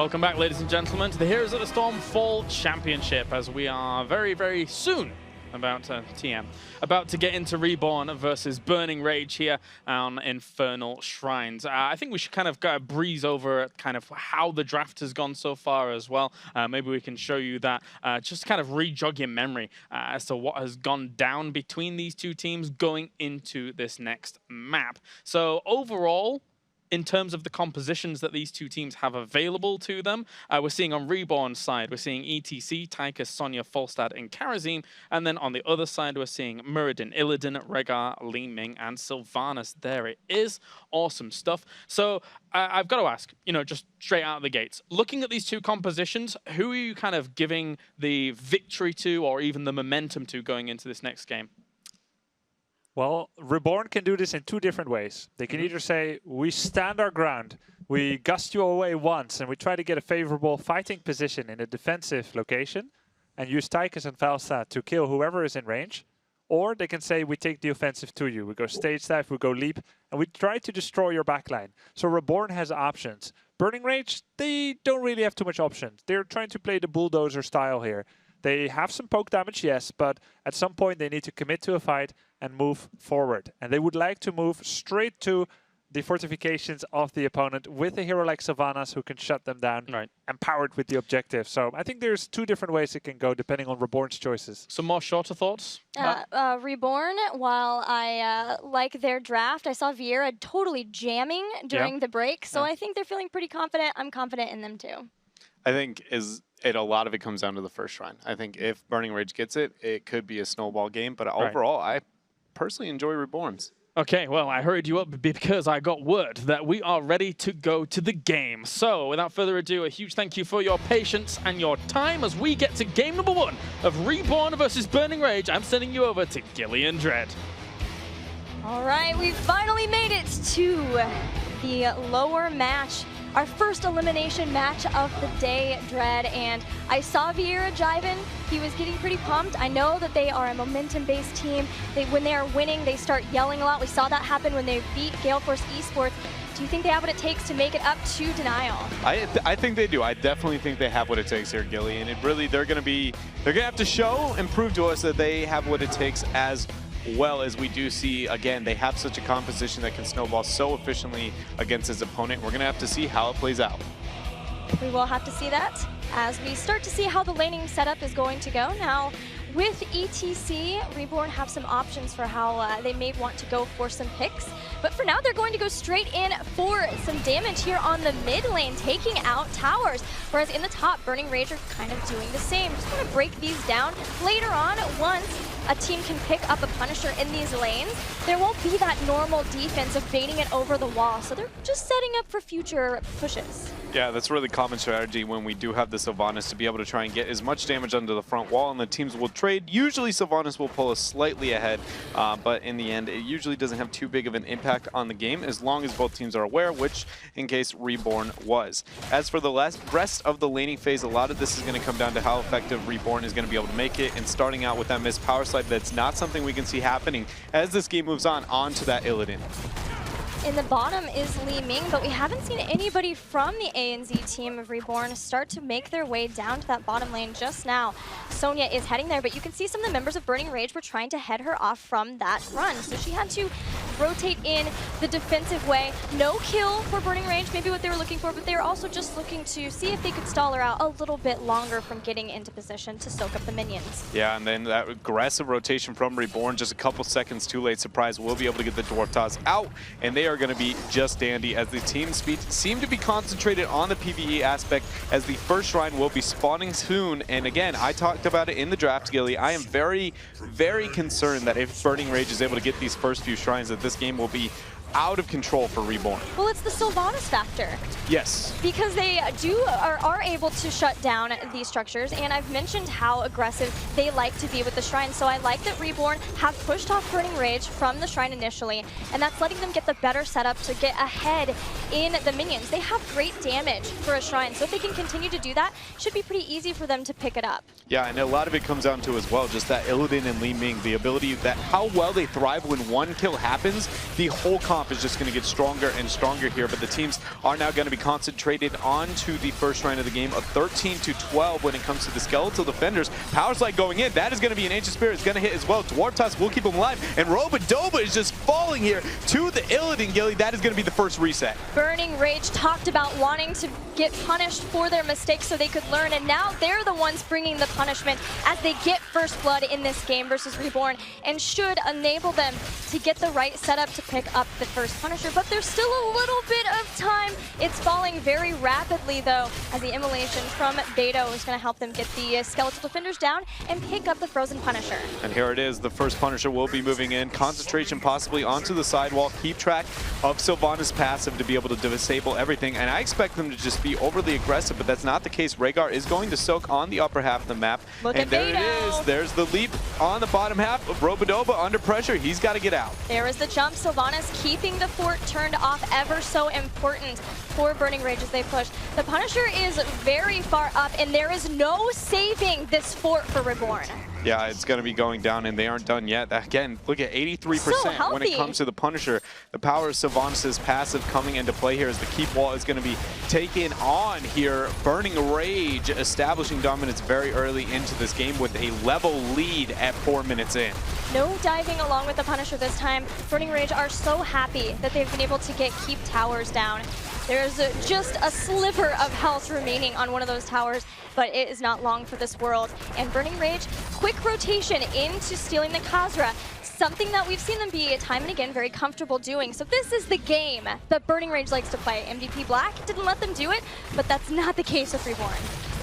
Welcome back, ladies and gentlemen, to the Heroes of the Storm Fall Championship, as we are very, very soon about to get into Reborn versus Burning Rage here on Infernal Shrines. I think we should kind of breeze over kind of how the draft has gone so far as well. Maybe we can show you that, just kind of re-jog your memory as to what has gone down between these two teams going into this next map. So overall, in terms of the compositions that these two teams have available to them, we're seeing on Reborn's side, we're seeing ETC, Tychus, Sonya, Falstad, and Karazim. And then on the other side, we're seeing Muradin, Illidan, Rehgar, Li Ming, and Sylvanas. There it is. Awesome stuff. So I've got to ask, just straight out of the gates, looking at these two compositions, who are you kind of giving the victory to or even the momentum to going into this next game? Well, Reborn can do this in two different ways. They can either say, we stand our ground, we gust you away once, and we try to get a favorable fighting position in a defensive location, and use Tychus and Falstad to kill whoever is in range. Or they can say, we take the offensive to you. We go stage dive, we go leap, and we try to destroy your backline. So Reborn has options. Burning Rage, they don't really have too much options. They're trying to play the bulldozer style here. They have some poke damage, yes, but at some point they need to commit to a fight and move forward. And they would like to move straight to the fortifications of the opponent with a hero like Sylvanas who can shut them down, empowered with the objective. So I think there's two different ways it can go depending on Reborn's choices. Some more shorter thoughts? Reborn, while I like their draft, I saw Vieira totally jamming during the break. So I think they're feeling pretty confident. I'm confident in them too. I think a lot of it comes down to the first shrine. I think if Burning Rage gets it, it could be a snowball game. But overall, I personally enjoy Reborns. Okay, well, I hurried you up because I got word that we are ready to go to the game. So, without further ado, a huge thank you for your patience and your time as we get to game number 1 of Reborn versus Burning Rage. I'm sending you over to Gillian Dread. All right, we've finally made it to the lower match. Our first elimination match of the day, Dread, and I saw Vieira jiving. He was getting pretty pumped. I know that they are a momentum-based team. When they are winning, they start yelling a lot. We saw that happen when they beat Gale Force Esports. Do you think they have what it takes to make it up to Denial? I think they do. I definitely think they have what it takes here, Gilly. And they're gonna have to show and prove to us that they have what it takes as well as we do see. Again, they have such a composition that can snowball so efficiently against his opponent. We're going to have to see how it plays out. We will have to see that as we start to see how the laning setup is going to go. Now, with ETC, Reborn have some options for how they may want to go for some picks. But for now, they're going to go straight in for some damage here on the mid lane, taking out towers. Whereas in the top, Burning Rage are kind of doing the same. Just want to break these down. Later on, once a team can pick up a Punisher in these lanes, there won't be that normal defense of baiting it over the wall. So they're just setting up for future pushes. Yeah, that's a really common strategy when we do have the Sylvanas to be able to try and get as much damage under the front wall, and the teams will trade. Usually Sylvanas will pull us slightly ahead, but in the end, it usually doesn't have too big of an impact on the game as long as both teams are aware, which in case Reborn was. As for the rest of the laning phase, a lot of this is going to come down to how effective Reborn is going to be able to make it, and starting out with that missed power slide, that's not something we can see happening as this game moves on to that Illidan. In the bottom is Li Ming, but we haven't seen anybody from the ANZ team of Reborn start to make their way down to that bottom lane just now. Sonya is heading there, but you can see some of the members of Burning Rage were trying to head her off from that run. So she had to rotate in the defensive way. No kill for Burning Rage, maybe what they were looking for, but they were also just looking to see if they could stall her out a little bit longer from getting into position to soak up the minions. Yeah, and then that aggressive rotation from Reborn, just a couple seconds too late. Surprise, will be able to get the Dwarf Toss out, and they are going to be just dandy as the team speed seem to be concentrated on the PvE aspect, as the first shrine will be spawning soon. And again, I talked about it in the draft, Gilly. I am very, very concerned that if Burning Rage is able to get these first few shrines, that this game will be out of control for Reborn. Well, it's the Sylvanas factor. Yes. Because they are able to shut down these structures, and I've mentioned how aggressive they like to be with the shrine, so I like that Reborn have pushed off Burning Rage from the shrine initially, and that's letting them get the better setup to get ahead in the minions. They have great damage for a shrine, so if they can continue to do that, it should be pretty easy for them to pick it up. Yeah, and a lot of it comes down to as well, just that Illidan and Li Ming, the ability that how well they thrive when one kill happens happens, the whole comp is just going to get stronger and stronger here. But the teams are now going to be concentrated onto the first round of the game of 13-12 when it comes to the Skeletal Defenders. Power Slide going in. That is going to be an Ancient Spirit. It's going to hit as well. Dwarf Tusk will keep him alive. And Robodoba is just falling here to the Illidan, Gilly. That is going to be the first reset. Burning Rage talked about wanting to get punished for their mistakes so they could learn, and now they're the ones bringing the punishment as they get first blood in this game versus Reborn, and should enable them to get the right setup to pick up the first Punisher. But there's still a little bit of time. It's falling very rapidly, though, as the immolation from Beto is going to help them get the Skeletal Defenders down and pick up the Frozen Punisher. And here it is. The first Punisher will be moving in. Concentration possibly onto the sidewall. Keep track of Sylvanas' passive to be able to disable everything. And I expect them to just be overly aggressive, but that's not the case. Rhaegar is going to soak on the upper half of the map. Look and at there Beto. it is. There's the leap on the bottom half of Robodoba under pressure. He's got to get out. There is the jump. Sylvanas keeping the fort turned off, ever so important for Burning Rage as they push. The Punisher is very far up, and there is no saving this fort for Reborn. Yeah, it's going to be going down, and they aren't done yet. Again, look at 83% when it comes to the Punisher. The power of Sylvanas' passive coming into play here as the keep wall is going to be taken on here. Burning Rage establishing dominance very early into this game with a level lead at 4 minutes in. No diving along with the Punisher this time. Burning Rage are so happy that they've been able to get keep towers down. There's just a sliver of health remaining on one of those towers, but it is not long for this world. And Burning Rage, quick rotation into stealing the Khazra, something that we've seen them be time and again very comfortable doing. So this is the game that Burning Rage likes to play. MVP Black didn't let them do it, but that's not the case with Reborn.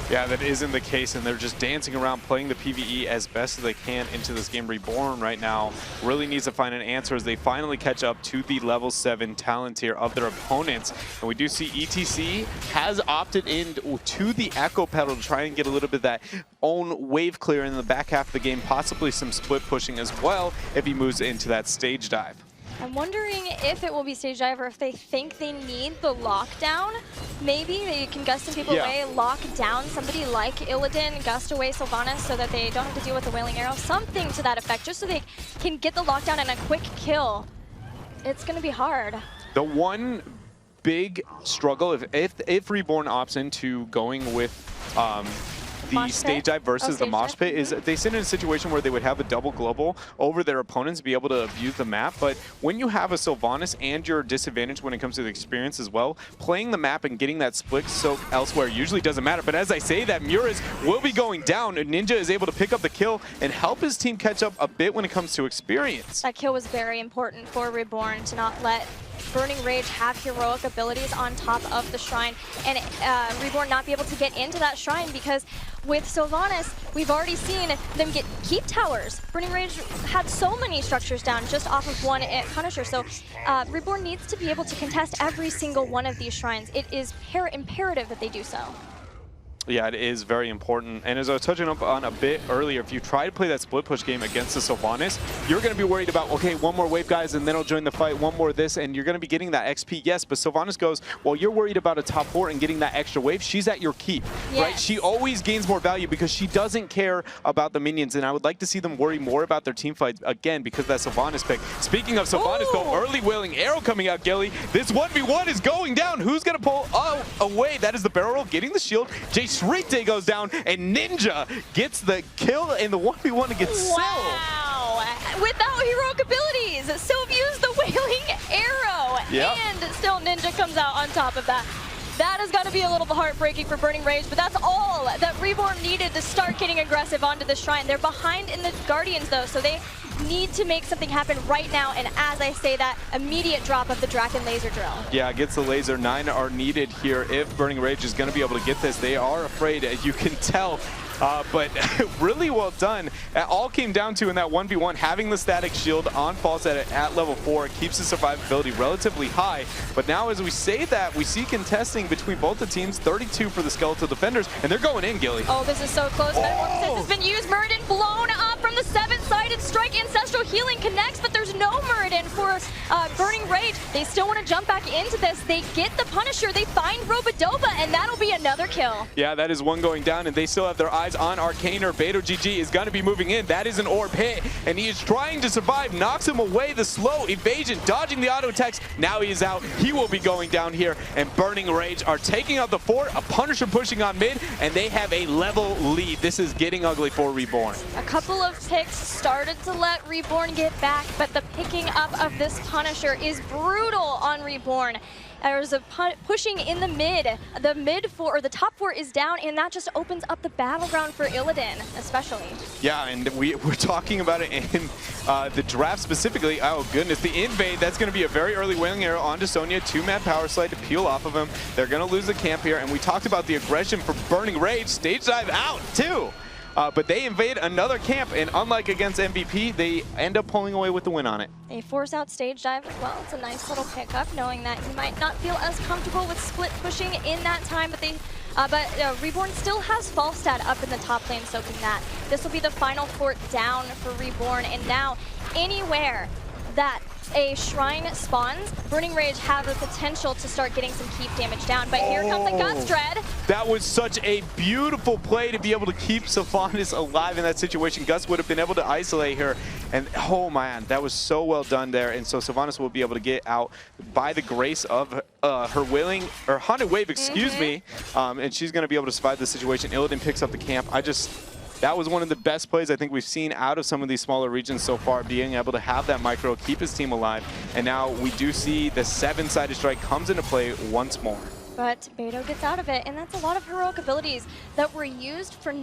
Yeah, that isn't the case, and they're just dancing around, playing the PvE as best as they can into this game. Reborn right now really needs to find an answer as they finally catch up to the level 7 talent tier of their opponents. And we do see ETC has opted in to the Echo Pedal to try and get a little bit of that own wave clear in the back half of the game, possibly some split pushing as well if he moves into that stage dive. I'm wondering if it will be stage dive or if they think they need the lockdown. Maybe they can gust some people away, lock down somebody like Illidan, gust away Sylvanas so that they don't have to deal with the Wailing Arrow. Something to that effect, just so they can get the lockdown and a quick kill. It's going to be hard. The one big struggle, if Reborn opts into going with the stage dive versus the mosh pit, is they sit in a situation where they would have a double global over their opponents, be able to abuse the map. But when you have a Sylvanas and your disadvantage when it comes to the experience as well, playing the map and getting that split soak elsewhere usually doesn't matter. But as I say that, Muris will be going down. Ninja is able to pick up the kill and help his team catch up a bit when it comes to experience. That kill was very important for Reborn to not let Burning Rage have heroic abilities on top of the shrine, and Reborn not be able to get into that shrine, because with Sylvanas, we've already seen them get keep towers. Burning Rage had so many structures down just off of one Punisher, so Reborn needs to be able to contest every single one of these shrines. It is imperative that they do so. Yeah, it is very important. And as I was touching up on a bit earlier, if you try to play that split push game against the Sylvanas, you're going to be worried about, okay, one more wave, guys, and then I'll join the fight, one more this, and you're going to be getting that XP, yes, but Sylvanas goes, well, you're worried about a top 4 and getting that extra wave. She's at your keep, right? She always gains more value because she doesn't care about the minions, and I would like to see them worry more about their team fights, again, because that Sylvanas pick. Speaking of Sylvanas, though, early Wailing Arrow coming out, Gilly. This 1v1 is going down. Who's going to pull away? That is the barrel roll, getting the shield. Jay Shriekte goes down, and Ninja gets the kill in the 1v1 against Syl. Wow! Without heroic abilities, Syl used the Wailing Arrow, and still Ninja comes out on top of that. That has got to be a little heartbreaking for Burning Rage, but that's all that Reborn needed to start getting aggressive onto the shrine. They're behind in the Guardians, though, so they need to make something happen right now, and as I say that, immediate drop of the Draken laser drill. Yeah, gets the laser. 9 are needed here if Burning Rage is going to be able to get this. They are afraid, as you can tell. But really well done. It all came down to, in that 1v1, having the static shield on false at level 4. It keeps the survivability relatively high. But now as we say that, we see contesting between both the teams, 32 for the Skeletal Defenders, and they're going in, Gilly. Oh, this is so close. Metamorphosis has been used. Muradin blown up from the 7-sided strike. Ancestral Healing connects, but there's no Muradin for Burning Rage. They still want to jump back into this. They get the Punisher. They find Robodoba, and that'll be another kill. Yeah, that is one going down, and they still have their eyes on Arcaner. Beto GG is going to be moving in. That is an orb hit, and he is trying to survive. Knocks him away. The slow evasion, dodging the auto attacks. Now he is out. He will be going down here, and Burning Rage are taking out the fort. A Punisher pushing on mid, and they have a level lead. This is getting ugly for Reborn. A couple of picks started to let Reborn get back, but the picking up of this Punisher is brutal on Reborn. There's a pushing in the mid. The top four is down, and that just opens up the battleground for Illidan, especially. Yeah, and we're talking about it in the draft specifically. Oh, goodness. The invade, that's going to be a very early Wailing Arrow onto Sonya. 2-man power slide to peel off of him. They're going to lose the camp here, and we talked about the aggression for Burning Rage. Stage dive out, too. But they invade another camp, and unlike against MVP, they end up pulling away with the win on it. They force out stage dive as well. It's a nice little pickup, knowing that he might not feel as comfortable with split pushing in that time, but Reborn still has Falstad up in the top lane soaking that. This will be the final fort down for Reborn, and now anywhere that a shrine spawns, Burning Rage have the potential to start getting some keep damage down. But here comes the Guts Dread. That was such a beautiful play to be able to keep Sylvanas alive in that situation. Gus would have been able to isolate her. And oh man, that was so well done there. And so Sylvanas will be able to get out by the grace of her Haunted Wave, excuse me. And she's going to be able to survive the situation. Illidan picks up the camp. That was one of the best plays I think we've seen out of some of these smaller regions so far, being able to have that micro, keep his team alive. And now we do see the 7-sided strike comes into play once more. But Beto gets out of it, and that's a lot of heroic abilities that were used for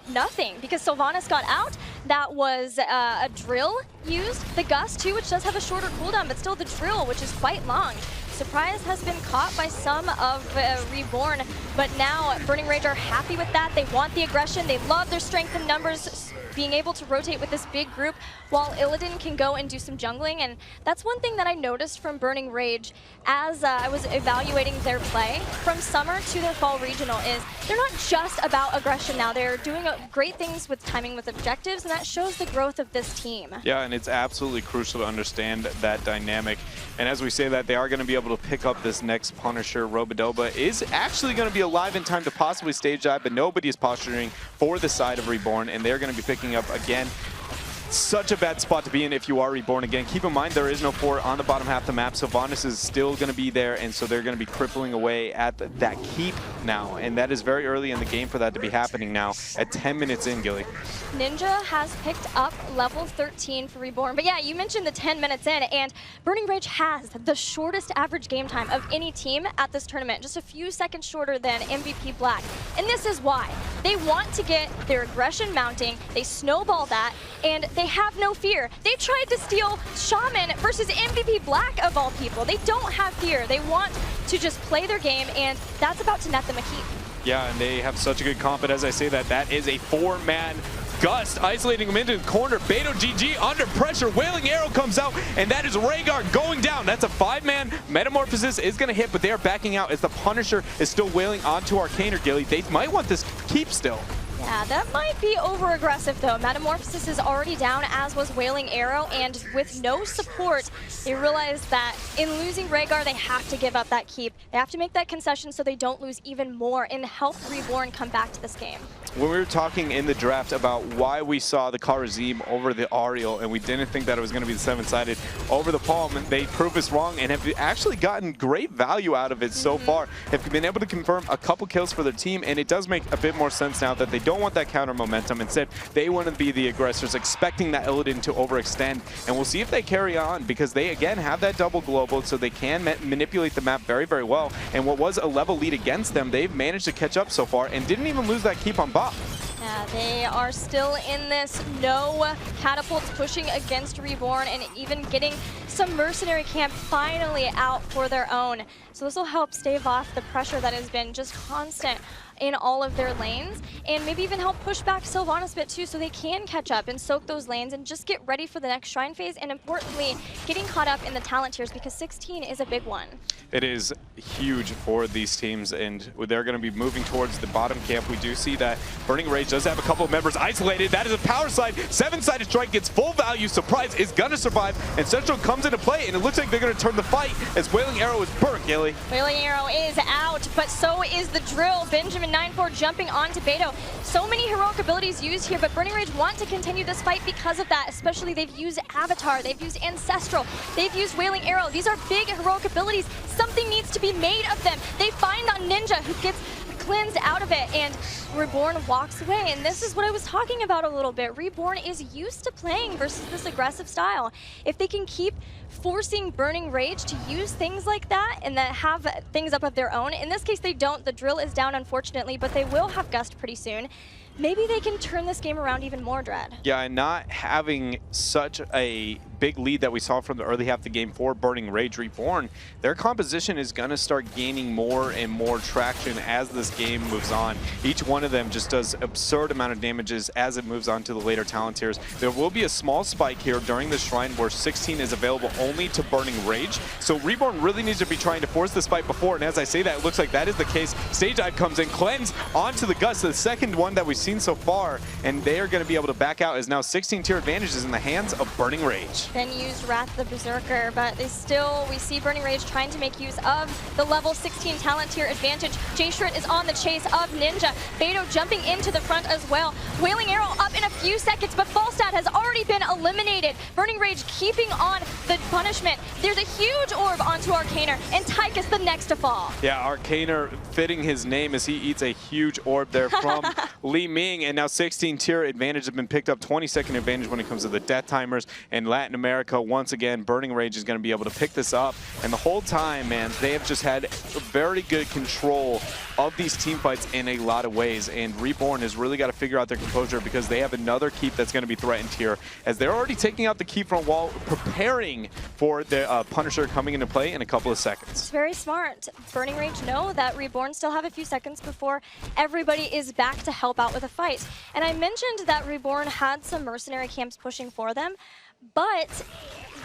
nothing, because Sylvanas got out. That was a drill used. The Gust too, which does have a shorter cooldown, but still the drill, which is quite long. Surprise has been caught by some of Reborn, but now Burning Rage are happy with that. They want the aggression. They love their strength in numbers, being able to rotate with this big group, while Illidan can go and do some jungling. And that's one thing that I noticed from Burning Rage as I was evaluating their play from summer to their fall regional is they're not just about aggression now. They're doing great things with timing with objectives, and that shows the growth of this team. Yeah, and it's absolutely crucial to understand that dynamic. And as we say that, they are going to be able to pick up this next Punisher. Robodoba is actually going to be alive in time to possibly stage dive, but nobody is posturing for the side of Reborn, and they're going to be picking up again. Such a bad spot to be in if you are Reborn again. Keep in mind there is no fort on the bottom half of the map. Sylvanas is still going to be there, and so they're going to be crippling away at that keep now. And that is very early in the game for that to be happening now at 10 minutes in, Gilly. Ninja has picked up level 13 for Reborn. But yeah, you mentioned the 10 minutes in, and Burning Rage has the shortest average game time of any team at this tournament, just a few seconds shorter than MVP Black. And this is why. They want to get their aggression mounting, they snowball that, and they have no fear. They tried to steal Shaman versus MVP Black of all people. They don't have fear. They want to just play their game, and that's about to net them a keep. Yeah, and they have such a good comp, but as I say that is a 4-man Gust, isolating him into the corner. Beto GG under pressure. Wailing Arrow comes out, and that is Rhaegar going down. That's a 5-man. Metamorphosis is going to hit, but they are backing out as the Punisher is still wailing onto Arcaner, Gilly. They might want this keep still. Yeah, that might be over-aggressive, though. Metamorphosis is already down, as was Wailing Arrow, and with no support, they realize that in losing Rhaegar, they have to give up that keep. They have to make that concession so they don't lose even more and help Reborn come back to this game. When we were talking in the draft about why we saw the Kharazim over the Ariel, and we didn't think that it was going to be the 7-sided over the Palm, and they proved us wrong and have actually gotten great value out of it so far. Have been able to confirm a couple kills for their team, and it does make a bit more sense now that they don't want that counter momentum. Instead, they want to be the aggressors, expecting that Illidan to overextend, and we'll see if they carry on, because they again have that double global, so they can manipulate the map very, very well. And what was a level lead against them, they've managed to catch up so far and didn't even lose that keep on bot. Yeah, they are still in this. No catapults pushing against Reborn, and even getting some mercenary camp finally out for their own. So this will help stave off the pressure that has been just constant in all of their lanes, and maybe even help push back Sylvanas a bit too, so they can catch up and soak those lanes and just get ready for the next Shrine phase, and importantly, getting caught up in the talent tiers, because 16 is a big one. It is huge for these teams, and they're going to be moving towards the bottom camp. We do see that Burning Rage does have a couple of members isolated. That is a power slide. 7-sided strike gets full value. Surprise is going to survive, and Central comes into play, and it looks like they're going to turn the fight as Wailing Arrow is burnt, Gilly. Wailing Arrow is out, but so is the drill. Benjamin 9-4 jumping onto Beto. So many heroic abilities used here, but Burning Rage want to continue this fight because of that. Especially they've used Avatar, they've used Ancestral, they've used Wailing Arrow. These are big heroic abilities. Something needs to be made of them. They find on Ninja, who gets cleansed out of it, and Reborn walks away. And this is what I was talking about a little bit. Reborn is used to playing versus this aggressive style. If they can keep forcing Burning Rage to use things like that and then have things up of their own, in this case they don't. The drill is down, unfortunately, but they will have Gust pretty soon. Maybe they can turn this game around even more, Dread. Yeah, and not having such a big lead that we saw from the early half of the game for Burning Rage Reborn, their composition is going to start gaining more and more traction as this game moves on. Each one of them just does absurd amount of damages as it moves on to the later talent tiers. There will be a small spike here during the Shrine where 16 is available only to Burning Rage, so Reborn really needs to be trying to force this fight before, and as I say that, it looks like that is the case. Stage Dive comes in, cleanse onto the Gust, the second one that we've seen so far, and they are going to be able to back out as now 16 tier advantage is in the hands of Burning Rage. Then used Wrath the Berserker, but we see Burning Rage trying to make use of the level 16 talent tier advantage. J-Shrit is on the chase of Ninja. Beto jumping into the front as well. Wailing Arrow up in a few seconds, but Falstad has already been eliminated. Burning Rage keeping on the punishment. There's a huge orb onto Arcaner, and Tychus the next to fall. Yeah, Arcaner fitting his name as he eats a huge orb there from Li Ming, and now 16 tier advantage have been picked up, 20-second advantage when it comes to the death timers. In Latin America, once again, Burning Rage is going to be able to pick this up, and the whole time, man, they have just had very good control of these team fights in a lot of ways, and Reborn has really got to figure out their composure because they have another keep that's going to be threatened here, as they're already taking out the keep front wall, preparing for the Punisher coming into play in a couple of seconds. It's very smart. Burning Rage know that Reborn still have a few seconds before everybody is back to help out with a fight. And I mentioned that Reborn had some mercenary camps pushing for them, but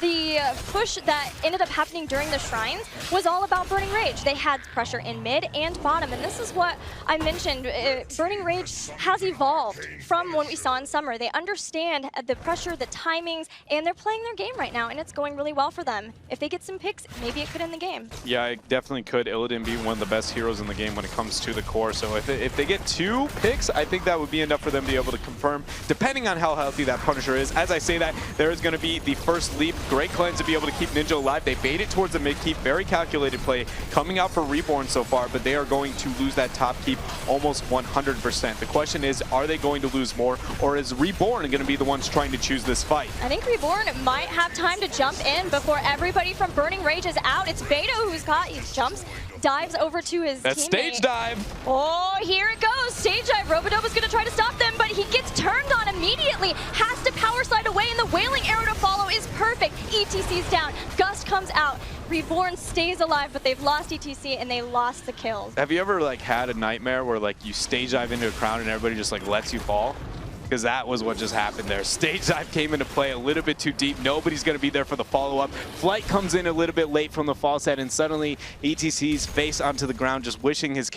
the push that ended up happening during the Shrines was all about Burning Rage. They had pressure in mid and bottom, and this is what I mentioned. Burning Rage has evolved from what we saw in summer. They understand the pressure, the timings, and they're playing their game right now, and it's going really well for them. If they get some picks, maybe it could end the game. Yeah, it definitely could. Illidan be one of the best heroes in the game when it comes to the core, so if they get 2 picks, I think that would be enough for them to be able to confirm, depending on how healthy that Punisher is. As I say that, there is going to be the first leap. Great cleanse to be able to keep Ninja alive. They bait it towards the mid keep. Very calculated play coming out for Reborn so far, but they are going to lose that top keep almost 100%. The question is, are they going to lose more, or is Reborn going to be the ones trying to choose this fight? I think Reborn might have time to jump in before everybody from Burning Rage is out. It's Beto who's caught. He jumps, dives over to his teammate. Stage Dive. Oh, here it goes. Stage Dive. Robodoba's going to try to stop them, but he gets turned on immediately. Has to power slide away, and the Wailing Arrow to follow is perfect. ETC's down. Gust comes out. Reborn stays alive, but they've lost ETC and they lost the kills. Have you ever had a nightmare where you stage dive into a crowd and everybody just lets you fall? Because that was what just happened there. Stage Dive came into play a little bit too deep. Nobody's going to be there for the follow-up. Flight comes in a little bit late from the fall set, and suddenly ETC's face onto the ground, just wishing his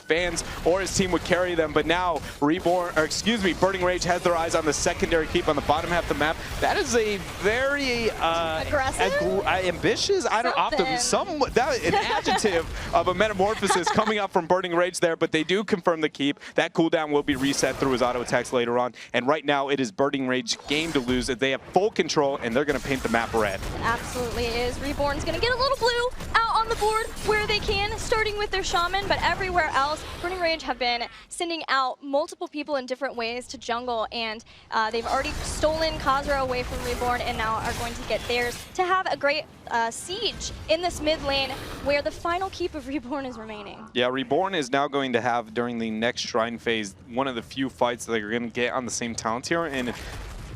fans or his team would carry them. But now Burning Rage has their eyes on the secondary keep on the bottom half of the map. That is a very aggressive, ambitious. An adjective of a metamorphosis coming up from Burning Rage there. But they do confirm the keep. That cooldown will be reset through his auto attacks later on. And right now, it is Burning Rage game to lose. They have full control, and they're going to paint the map red. It absolutely is. Reborn's going to get a little blue out on the board where they can, starting with their Shaman, but everywhere else, Burning Rage have been sending out multiple people in different ways to jungle, and they've already stolen Khazra away from Reborn, and now are going to get theirs to have a great siege in this mid lane where the final keep of Reborn is remaining. Yeah, Reborn is now going to have, during the next Shrine phase, one of the few fights that they're going to get on the same talent tier, and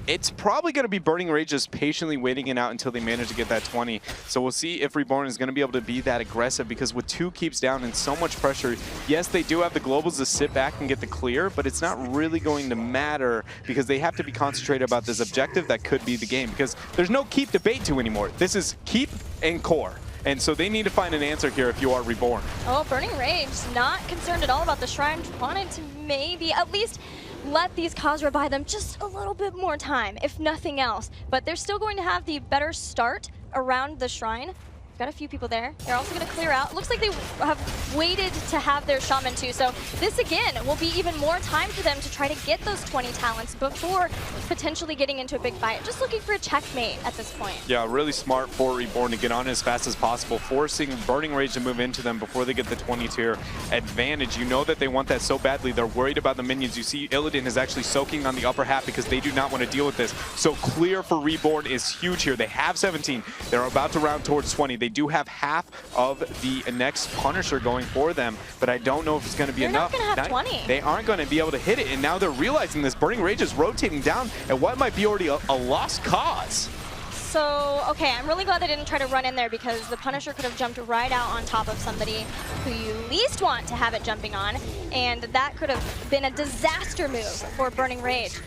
it's probably going to be Burning Rage just patiently waiting it out until they manage to get that 20. So we'll see if Reborn is going to be able to be that aggressive, because with 2 keeps down and so much pressure, yes, they do have the globals to sit back and get the clear, but it's not really going to matter because they have to be concentrated about this objective that could be the game, because there's no keep debate to anymore. This is keep and core. And so they need to find an answer here if you are Reborn. Oh, Burning Rage, not concerned at all about the Shrine. Wanted to maybe at least let these Khazra buy them just a little bit more time, if nothing else. But they're still going to have the better start around the Shrine. Got a few people there. They're also going to clear out. Looks like they have waited to have their Shaman too. So this, again, will be even more time for them to try to get those 20 talents before potentially getting into a big fight. Just looking for a checkmate at this point. Yeah, really smart for Reborn to get on as fast as possible, forcing Burning Rage to move into them before they get the 20-tier advantage. You know that they want that so badly. They're worried about the minions. You see Illidan is actually soaking on the upper half because they do not want to deal with this. So clear for Reborn is huge here. They have 17. They're about to round towards 20. They do have half of the next Punisher going for them, but I don't know if it's going to be enough. They're not going to have 20. They aren't going to be able to hit it, and now they're realizing this. Burning Rage is rotating down at what might be already a lost cause. So, okay, I'm really glad they didn't try to run in there, because the Punisher could have jumped right out on top of somebody who you least want to have it jumping on, and that could have been a disaster move for Burning Rage.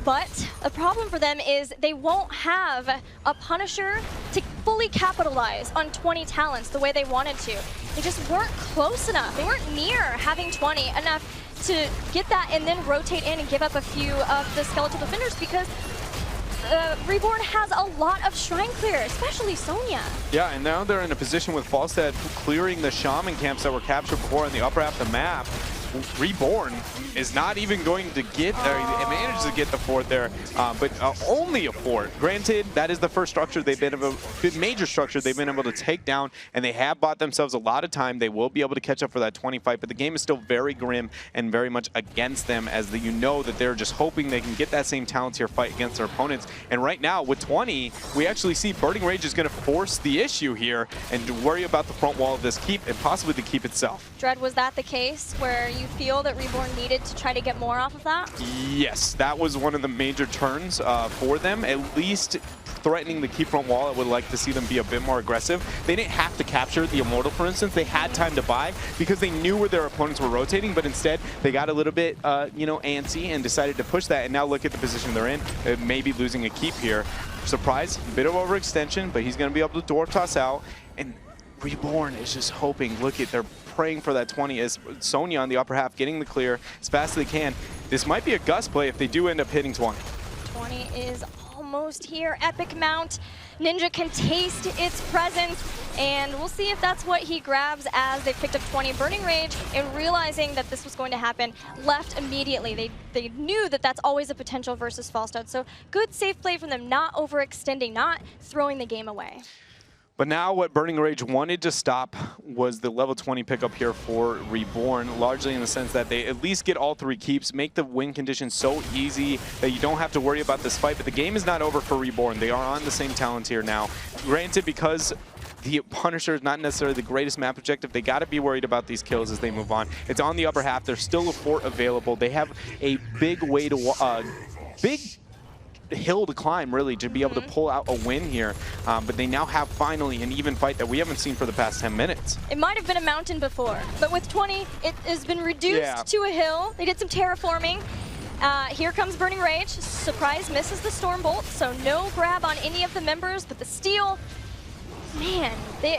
But the problem for them is they won't have a Punisher to fully capitalize on 20 talents the way they wanted to. They just weren't close enough. They weren't near having 20 enough to get that and then rotate in and give up a few of the skeletal defenders, because Reborn has a lot of Shrine clear, especially Sonya. Yeah, and now they're in a position with Falstad clearing the Shaman camps that were captured before on the upper half of the map. Reborn is not even going to get there. He managed to get the fort there, but only a fort. Granted, that is the first structure they've been able, major structure they've been able to take down, and they have bought themselves a lot of time. They will be able to catch up for that 20 fight, but the game is still very grim and very much against them, as you know that they're just hoping they can get that same talent tier fight against their opponents. And right now, with 20, we actually see Burning Rage is going to force the issue here and worry about the front wall of this keep and possibly the keep itself. Dread, was that the case where you feel that Reborn needed to try to get more off of that? Yes, that was one of the major turns for them, at least threatening the keep front wall. I would like to see them be a bit more aggressive. They didn't have to capture the Immortal, for instance. They had time to buy because they knew where their opponents were rotating, but instead they got a little bit, antsy and decided to push that. And now look at the position they're in. Maybe losing a keep here. Surprise, a bit of overextension, but he's going to be able to dwarf toss out. And Reborn is just hoping. Look at, they're praying for that 20 as Sonya on the upper half getting the clear as fast as they can. This might be a Gus play if they do end up hitting 20. 20 is almost here. Epic Mount. Ninja can taste its presence, and we'll see if that's what he grabs as they picked up 20. Burning Rage, and realizing that this was going to happen, left immediately. They knew that that's always a potential versus Falstad. So good safe play from them, not overextending, not throwing the game away. But now what Burning Rage wanted to stop was the level 20 pickup here for Reborn, largely in the sense that they at least get all 3 keeps, make the win conditions so easy that you don't have to worry about this fight. But the game is not over for Reborn. They are on the same talent tier now. Granted, because the Punisher is not necessarily the greatest map objective, they got to be worried about these kills as they move on. It's on the upper half. There's still a fort available. They have a big way to... big hill to climb, really, to be able to pull out a win here. But they now have finally an even fight that we haven't seen for the past 10 minutes. It might have been a mountain before, but with 20, it has been reduced to a hill. They did some terraforming. Here comes Burning Rage. Surprise misses the Stormbolt, so no grab on any of the members, but the steal. Man,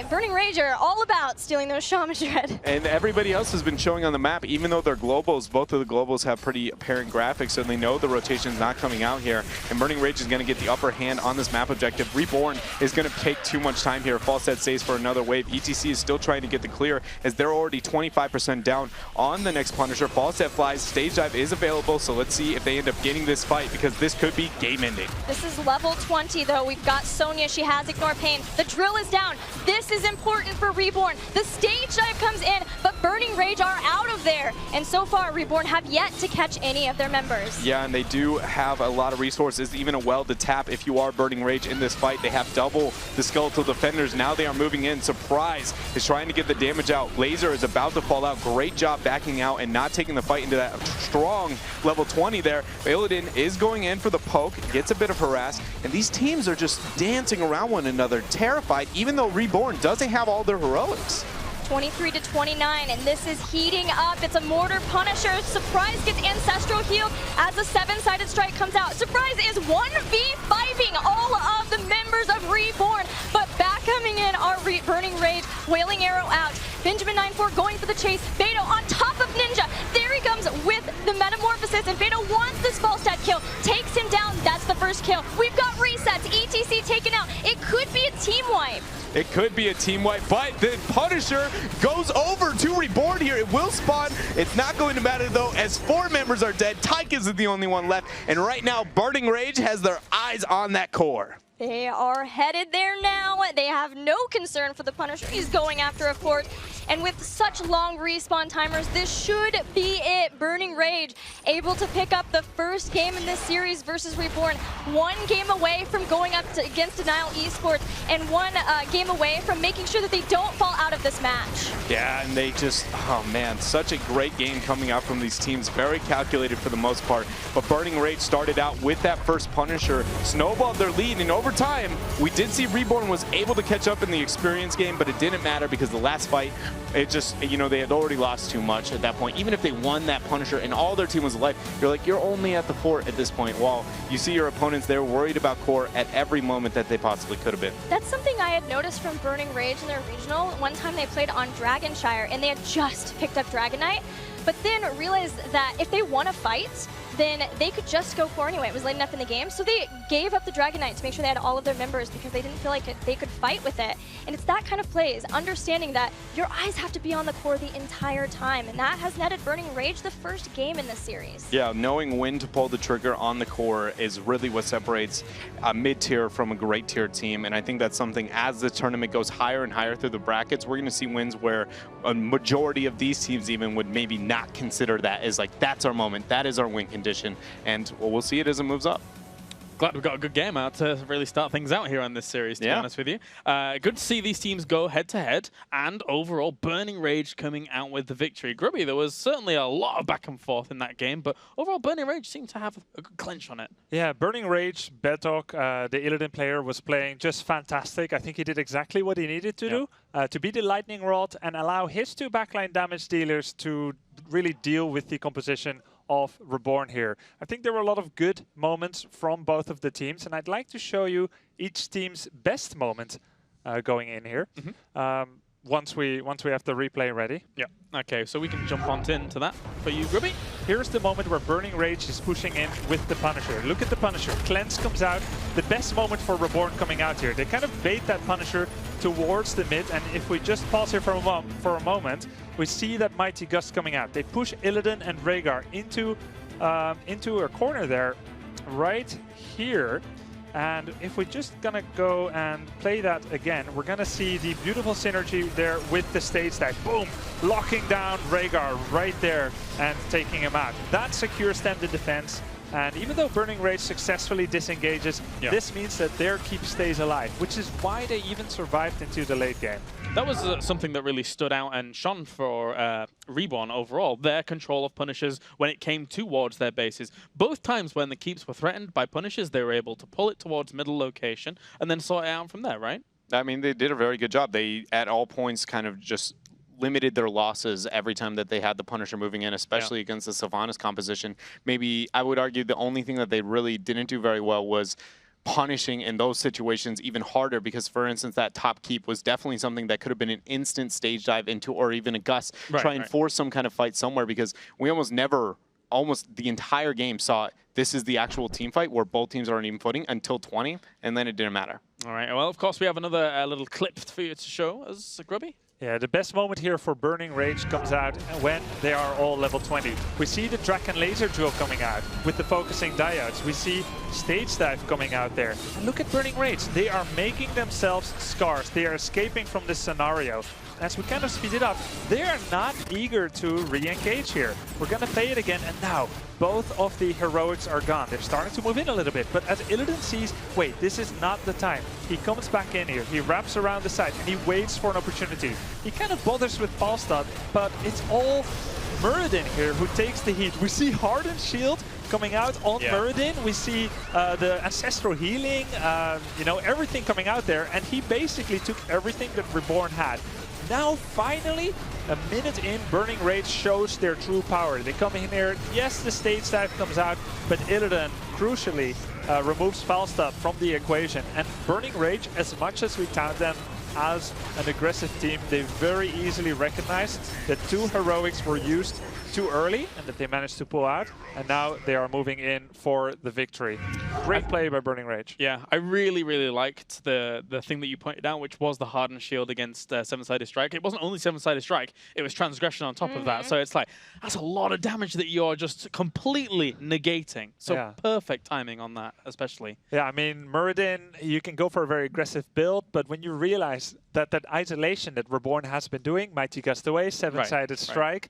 Burning Rage are all about stealing those Shaman Dread. And everybody else has been showing on the map, even though they're globals, both of the globals have pretty apparent graphics, so they know the rotation's not coming out here. And Burning Rage is going to get the upper hand on this map objective. Reborn is going to take too much time here. Falstad stays for another wave. ETC is still trying to get the clear as they're already 25% down on the next Punisher. Falstad flies, stage dive is available, so let's see if they end up getting this fight, because this could be game ending. This is level 20 though. We've got Sonya, she has Ignore Pain. The drill is down. This is important for Reborn. The stage dive comes in, but Burning Rage are out of there. And so far, Reborn have yet to catch any of their members. Yeah, and they do have a lot of resources, even a well to tap if you are Burning Rage in this fight. They have double the skeletal defenders. Now they are moving in. Surprise is trying to get the damage out. Laser is about to fall out. Great job backing out and not taking the fight into that strong level 20 there. Illidan is going in for the poke, gets a bit of harass, and these teams are just dancing around one another, terrified, even though Reborn doesn't have all their heroics. 23 to 29, and this is heating up. It's a Mortar Punisher. Surprise gets Ancestral healed as a 7-sided strike comes out. Surprise is 1v5ing all of the members of Reborn, but back coming in are Burning Rage, Wailing Arrow out. Benjamin 9-4 going for the chase. Beto on top of Ninja. There he comes with the Metamorphosis, and Beto wants this false stat kill. Takes him down. That's the first kill. We've got resets. ETC taken out. It could be a team wipe. It could be a team wipe, but the Punisher goes over to Reborn here. It will spawn. It's not going to matter, though, as 4 members are dead. Tyke is the only one left, and right now, Burning Rage has their eyes on that core. They are headed there now. They have no concern for the Punisher. He's going after, of course. And with such long respawn timers, this should be it. Burning Rage able to pick up the first game in this series versus Reborn. 1 game away from going up against Denial Esports, and 1 game away from making sure that they don't fall out of this match. Yeah, and they just, oh man, such a great game coming out from these teams. Very calculated for the most part. But Burning Rage started out with that first Punisher, snowballed their lead, and over time, we did see Reborn was able to catch up in the experience game, but it didn't matter because the last fight, it just, you know, they had already lost too much at that point. Even if they won that Punisher and all their team was alive, you're like, you're only at the fort at this point. While you see your opponents, they're worried about core at every moment that they possibly could have been. That's something I had noticed from Burning Rage in their regional. One time they played on Dragonshire, and they had just picked up Dragonite, but then realized that if they won a fight, then they could just go core anyway. It was late enough in the game. So they gave up the Dragonite to make sure they had all of their members because they didn't feel like they could fight with it. And it's that kind of plays, understanding that your eyes have to be on the core the entire time. And that has netted Burning Rage the first game in this series. Yeah, knowing when to pull the trigger on the core is really what separates a mid-tier from a great tier team. And I think that's something as the tournament goes higher and higher through the brackets, we're going to see wins where a majority of these teams even would maybe not consider that as like, that's our moment, that is our win condition. And well, we'll see it as it moves up. Glad we've got a good game out to really start things out here on this series, to be honest with you. Good to see these teams go head-to-head, and overall, Burning Rage coming out with the victory. Grubby, there was certainly a lot of back and forth in that game, but overall, Burning Rage seemed to have a good clinch on it. Yeah, Burning Rage, Betok, the Illidan player, was playing just fantastic. I think he did exactly what he needed to do, to be the Lightning Rod and allow his 2 backline damage dealers to really deal with the composition of Reborn here. I think there were a lot of good moments from both of the teams, and I'd like to show you each team's best moment going in here. Once we have the replay ready. Yeah. Okay, so we can jump on into that for you, Grubby. Here's the moment where Burning Rage is pushing in with the Punisher. Look at the Punisher. Cleanse comes out. The best moment for Reborn coming out here. They kind of bait that Punisher towards the mid, and if we just pause here for a moment, we see that Mighty Gust coming out. They push Illidan and Rhaegar into a corner there, right here. And if we're just gonna go and play that again, we're gonna see the beautiful synergy there with the stage dive. Boom! Locking down Rhaegar right there and taking him out. That secures them the defense. And even though Burning Rage successfully disengages, this means that their keep stays alive, which is why they even survived into the late game. That was something that really stood out and shone for Reborn overall. Their control of Punishers when it came towards their bases. Both times when the keeps were threatened by Punishers, they were able to pull it towards middle location and then sort it out from there, right? I mean, they did a very good job. They, at all points, kind of just limited their losses every time that they had the Punisher moving in, especially against the Sylvanas composition. Maybe I would argue the only thing that they really didn't do very well was punishing in those situations even harder, because for instance that top keep was definitely something that could have been an instant stage dive into, or even a Gust try and force some kind of fight somewhere, because we almost the entire game saw this is the actual team fight where both teams are on even footing until 20, and then it didn't matter. All right, well, of course, we have another little clip for you to show us, Grubby. Yeah, the best moment here for Burning Rage comes out when they are all level 20. We see the Draken Laser Drill coming out with the focusing diodes. We see Stage Dive coming out there. And look at Burning Rage. They are making themselves scarce. They are escaping from this scenario. As we kind of speed it up, they are not eager to re-engage here. We're going to play it again, and now both of the heroics are gone. They're starting to move in a little bit, but as Illidan sees, wait, this is not the time. He comes back in here, he wraps around the side, and he waits for an opportunity. He kind of bothers with Falstad, but it's all Muradin here who takes the heat. We see Hardened Shield coming out on Muradin. We see the Ancestral Healing, you know, everything coming out there, and he basically took everything that Reborn had. Now, finally, a minute in, Burning Rage shows their true power. They come in here, yes, the Stage Dive comes out, but Illidan, crucially, removes Falstad from the equation. And Burning Rage, as much as we tout them as an aggressive team, they very easily recognized that 2 heroics were used too early and that they managed to pull out, and now they are moving in for the victory. Great play by Burning Rage. Yeah, I really, really liked the thing that you pointed out, which was the Hardened Shield against Seven-Sided Strike. It wasn't only Seven-Sided Strike, it was Transgression on top of that. So it's like, that's a lot of damage that you're just completely negating. So perfect timing on that, especially. Yeah, I mean, Muradin, you can go for a very aggressive build, but when you realize that isolation that Reborn has been doing, Mighty Gust away, Seven-Sided Strike,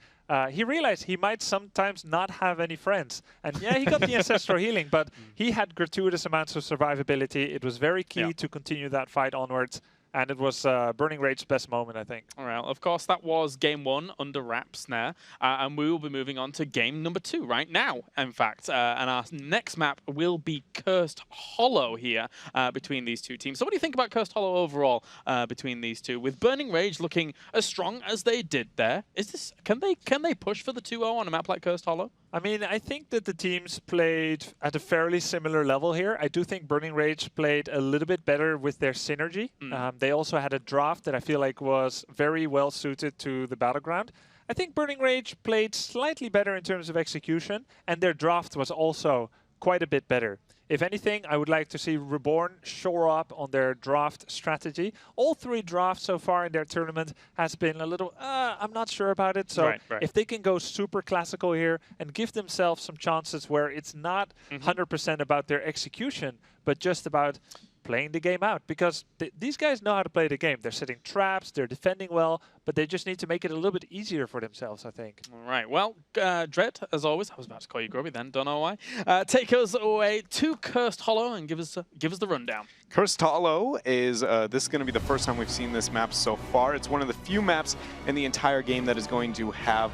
he realized he might sometimes not have any friends. And yeah, he got the Ancestral Healing, but he had gratuitous amounts of survivability. It was very key to continue that fight onwards. And it was Burning Rage's best moment, I think. All right, of course, that was game 1 under wraps now. And we will be moving on to game number 2 right now, in fact. And our next map will be Cursed Hollow here between these 2 teams. So what do you think about Cursed Hollow overall between these 2? With Burning Rage looking as strong as they did there, is this can they push for the 2-0 on a map like Cursed Hollow? I mean, I think that the teams played at a fairly similar level here. I do think Burning Rage played a little bit better with their synergy. They also had a draft that I feel like was very well suited to the Battleground. I think Burning Rage played slightly better in terms of execution, and their draft was also quite a bit better. If anything, I would like to see Reborn shore up on their draft strategy. All 3 drafts so far in their tournament has been a little, I'm not sure about it. So if they can go super classical here and give themselves some chances where it's not 100% about their execution, but just about playing the game out, because these guys know how to play the game. They're setting traps, they're defending well, but they just need to make it a little bit easier for themselves, I think. All right, well, Dread, as always, I was about to call you Grubby then, don't know why. Take us away to Cursed Hollow and give us the rundown. Cursed Hollow is, this is going to be the first time we've seen this map so far. It's one of the few maps in the entire game that is going to have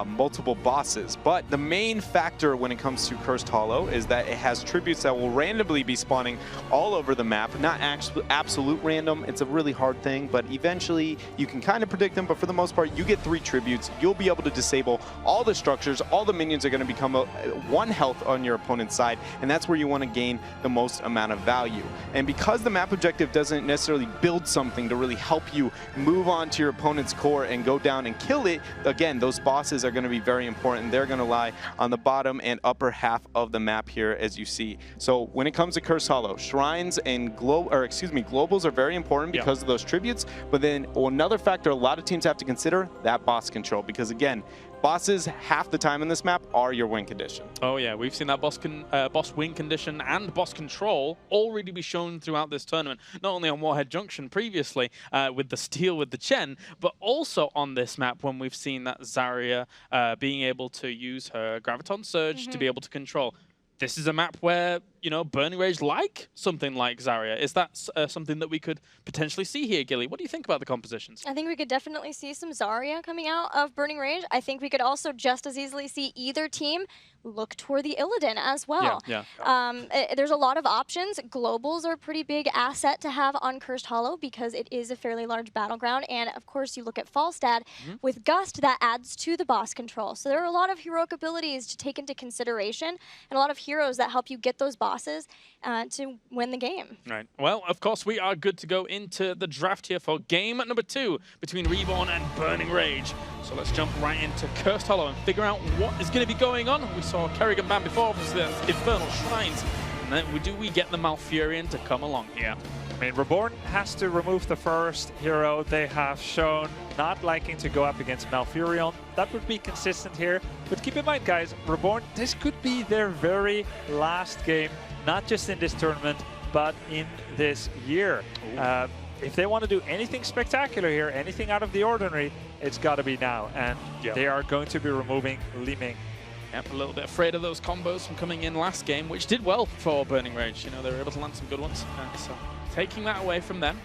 multiple bosses. But the main factor when it comes to Cursed Hollow is that it has tributes that will randomly be spawning all over the map. Not absolute random, it's a really hard thing, but eventually you can kind of predict them, but for the most part, you get 3 tributes. You'll be able to disable all the structures, all the minions are going to become 1 health on your opponent's side, and that's where you want to gain the most amount of value. And because the map objective doesn't necessarily build something to really help you move on to your opponent's core and go down and kill it, again, those bosses are going to be very important. They're going to lie on the bottom and upper half of the map here, as you see. So when it comes to Cursed Hollow, shrines and globals are very important because of those tributes. But then another factor a lot of teams have to consider, that boss control, because again, bosses half the time in this map are your win condition. Oh yeah, we've seen that boss win condition and boss control already be shown throughout this tournament. Not only on Warhead Junction previously with the steal with the Chen, but also on this map when we've seen that Zarya being able to use her Graviton Surge to be able to control. This is a map where, you know, Burning Rage like something like Zarya. Is that something that we could potentially see here, Gilly? What do you think about the compositions? I think we could definitely see some Zarya coming out of Burning Rage. I think we could also just as easily see either team look toward the Illidan as well. There's a lot of options. Globals are a pretty big asset to have on Cursed Hollow because it is a fairly large battleground. And of course, you look at Falstad with Gust, that adds to the boss control. So there are a lot of heroic abilities to take into consideration and a lot of heroes that help you get those bosses to win the game. Right. Well, of course, we are good to go into the draft here for game number 2 between Reborn and Burning Rage. So let's jump right into Cursed Hollow and figure out what is going to be going on. We saw Kerrigan ban before, obviously that's Infernal Shrines. Do we get the Malfurion to come along here? I mean, Reborn has to remove the first hero. They have shown not liking to go up against Malfurion. That would be consistent here. But keep in mind, guys, Reborn, this could be their very last game, not just in this tournament, but in this year. If they want to do anything spectacular here, anything out of the ordinary, it's got to be now. And they are going to be removing Li Ming. Yep, a little bit afraid of those combos from coming in last game, which did well for Burning Rage. You know, they were able to land some good ones. So taking that away from them.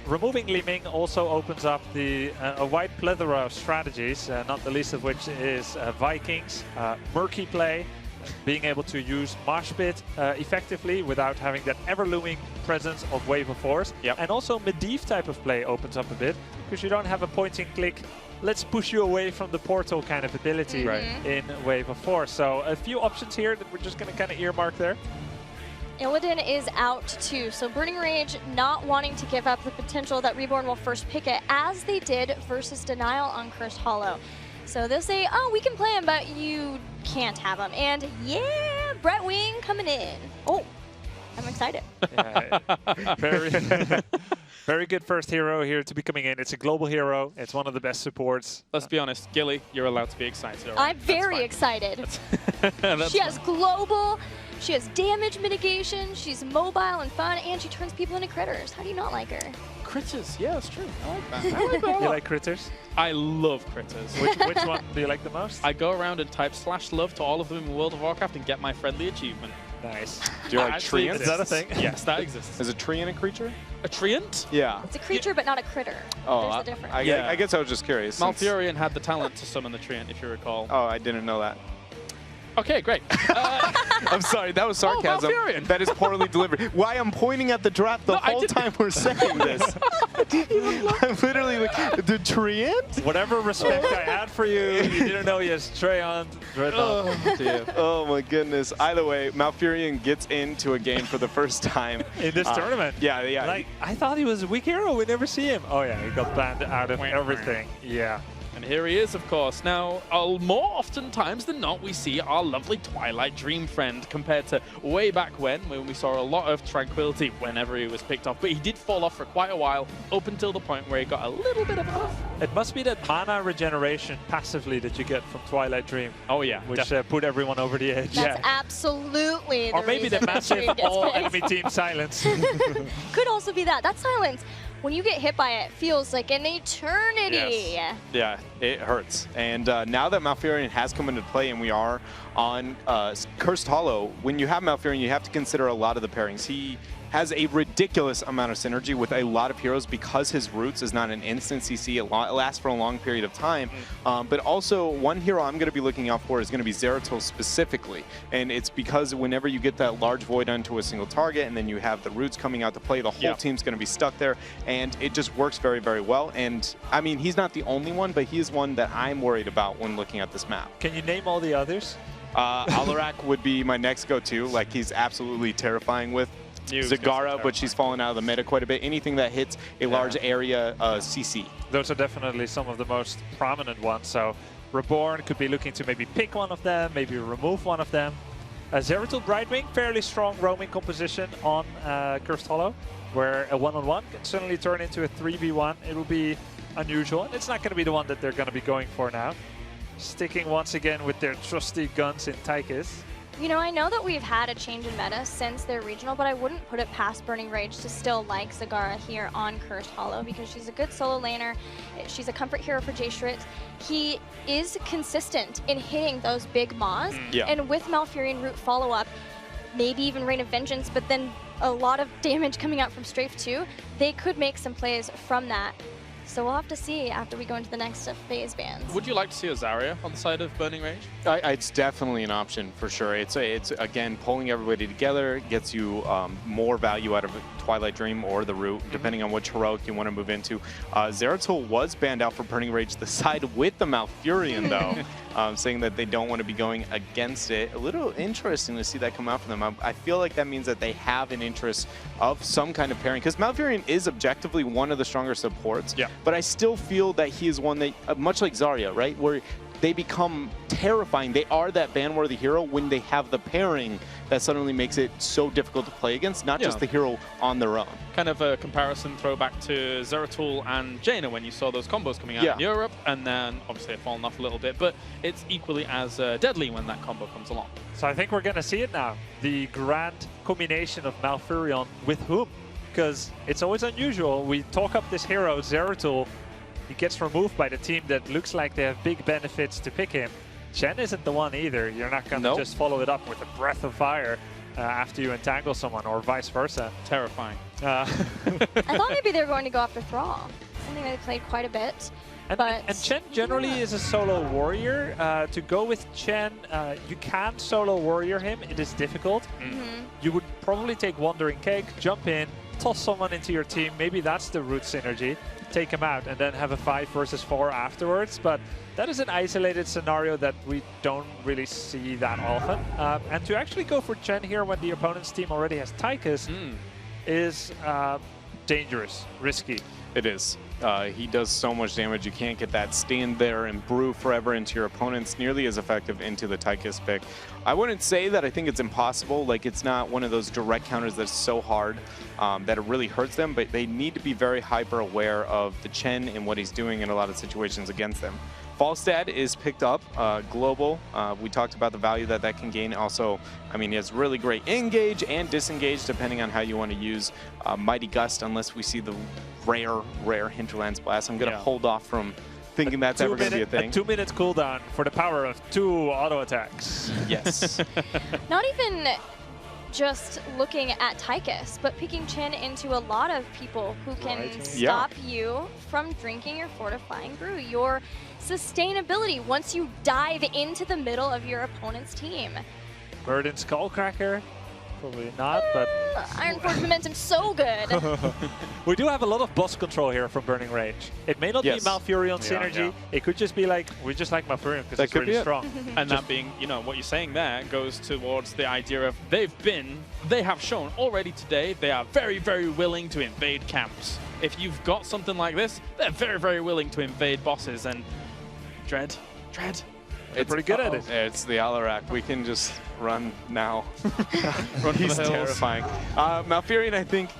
Removing Li Ming also opens up a wide plethora of strategies, not the least of which is Vikings, Murky play, being able to use Mosh Pit effectively without having that ever-looming presence of Wave of Force. And also Medivh type of play opens up a bit, because you don't have a point-and-click, let's push you away from the portal kind of ability in Wave of Force. So a few options here that we're just going to kind of earmark there. Illidan is out too, so Burning Rage not wanting to give up the potential that Reborn will first pick it, as they did versus Denial on Cursed Hollow. So they'll say, oh, we can play him, but you can't have him. And yeah, Brett Wing coming in. Oh, I'm excited. Very good first hero here to be coming in. It's a global hero. It's one of the best supports. Let's be honest, Gilly, you're allowed to be excited. Right? I'm very excited. She has global. She has damage mitigation, she's mobile and fun, and she turns people into critters. How do you not like her? Critters, yeah, that's true. I like that. I like that. You like critters? I love critters. Which one do you like the most? I go around and type /love to all of them in World of Warcraft and get my friendly achievement. Nice. Do you like treants? Is that a thing? Yes, that exists. Is a treant a creature? A treant? Yeah. It's a creature, but not a critter. Oh, There's a difference. I guess I was just curious. Malfurion had the talent to summon the treant, if you recall. Oh, I didn't know that. Okay, great. I'm sorry, that was sarcasm. Malfurion. That is poorly delivered. Why I'm pointing at the draft the whole time we're saying this. I'm literally like, the treant? Whatever respect I had for you, you didn't know he has Treant. Oh my goodness. Either way, Malfurion gets into a game for the first time. In this tournament? Yeah. Like, I thought he was a weak hero. We never see him. Oh yeah, he got banned out of everything. Yeah. And here he is, of course. Now, more often times than not, we see our lovely Twilight Dream friend compared to way back when we saw a lot of tranquility whenever he was picked off. But he did fall off for quite a while, up until the point where he got a little bit of a buff. It must be that mana regeneration passively that you get from Twilight Dream. Oh yeah, which put everyone over the edge. That's absolutely the Or maybe the massive all enemy team silence. Could also be that. That silence, when you get hit by it, feels like an eternity. Yes. Yeah, it hurts. And now that Malfurion has come into play and we are on Cursed Hollow, when you have Malfurion, you have to consider a lot of the pairings. He has a ridiculous amount of synergy with a lot of heroes because his roots is not an instant CC. It lasts for a long period of time. But also, one hero I'm going to be looking out for is going to be Zeratul specifically. And it's because whenever you get that large void onto a single target and then you have the roots coming out to play, the whole team's going to be stuck there. And it just works very, very well. And I mean, he's not the only one, but he is one that I'm worried about when looking at this map. Can you name all the others? Alarak would be my next go-to. Like, he's absolutely terrifying with Zagara, but she's fallen out of the meta quite a bit. Anything that hits a large area CC. Those are definitely some of the most prominent ones. So Reborn could be looking to maybe pick one of them, maybe remove one of them. Zeratul Brightwing, fairly strong roaming composition on Cursed Hollow, where a one-on-one can suddenly turn into a 3v1. It will be unusual, and it's not going to be the one that they're going to be going for now. Sticking once again with their trusty guns in Tychus. You know, I know that we've had a change in meta since their regional, but I wouldn't put it past Burning Rage to still like Zagara here on Cursed Hollow because she's a good solo laner. She's a comfort hero for Jayshrit. He is consistent in hitting those big maws, and with Malfurion root follow-up, maybe even Reign of Vengeance, but then a lot of damage coming out from Strafe too, they could make some plays from that. So we'll have to see after we go into the next phase bans. Would you like to see a Zarya on the side of Burning Rage? It's definitely an option for sure. It's again pulling everybody together, gets you more value out of Twilight Dream or the root, depending on which heroic you want to move into. Zeratul was banned out for Burning Rage, the side with the Malfurion though, saying that they don't want to be going against it. A little interesting to see that come out from them. I feel like that means that they have an interest of some kind of pairing, because Malfurion is objectively one of the stronger supports. But I still feel that he is one that, much like Zarya, right, where they become terrifying. They are that ban-worthy hero when they have the pairing that suddenly makes it so difficult to play against, not just the hero on their own. Kind of a comparison throwback to Zeratul and Jaina when you saw those combos coming out in Europe, and then obviously they've fallen off a little bit, but it's equally as deadly when that combo comes along. So I think we're going to see it now. The grand combination of Malfurion with whom? Because it's always unusual. We talk up this hero, Zeratul. He gets removed by the team that looks like they have big benefits to pick him. Chen isn't the one either. You're not going to just follow it up with a breath of fire after you entangle someone, or vice versa. Terrifying. I thought maybe they were going to go after Thrall. Something they played quite a bit. And Chen generally is a solo warrior. To go with Chen, you can solo warrior him. It is difficult. You would probably take Wandering Keg, jump in, toss someone into your team. Maybe that's the root synergy. Take him out and then have a 5 versus 4 afterwards. But that is an isolated scenario that we don't really see that often. And to actually go for Chen here when the opponent's team already has Tychus is dangerous, risky. It is. He does so much damage. You can't get that stand there and brew forever into your opponents nearly as effective into the Tychus pick. I wouldn't say that I think it's impossible. Like, it's not one of those direct counters that's so hard that it really hurts them, but they need to be very hyper aware of the Chen and what he's doing in a lot of situations against them. Falstad is picked up, global. We talked about the value that that can gain. Also, I mean, he has really great engage and disengage depending on how you want to use Mighty Gust, unless we see the rare Hinterlands Blast. I'm going to hold off from thinking that's ever going to be a thing. A 2-minute cooldown for the power of 2 auto attacks. Yes. Not even just looking at Tychus, but picking Chen into a lot of people who can stop you from drinking your fortifying brew. Your sustainability once you dive into the middle of your opponent's team. Burden Skullcracker? Probably not, but... Iron Force momentum so good. We do have a lot of boss control here from Burning Rage. It may not be Malfurion synergy. It could just be like, we just like Malfurion because it's really strong. And that being, you know, what you're saying there goes towards the idea of they have shown already today they are very, very willing to invade camps. If you've got something like this, they're very, very willing to invade bosses. And Dread. It's pretty good at it. It's the Alarak. We can just run now. Run He's for the hills. terrifying. Malfurion, I think,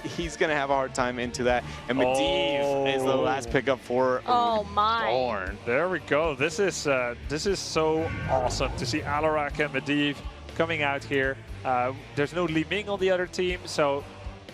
he's going to have a hard time into that. And Medivh is the last pickup for Reborn. There we go. This is so awesome to see Alarak and Medivh coming out here. There's no Li Ming on the other team, so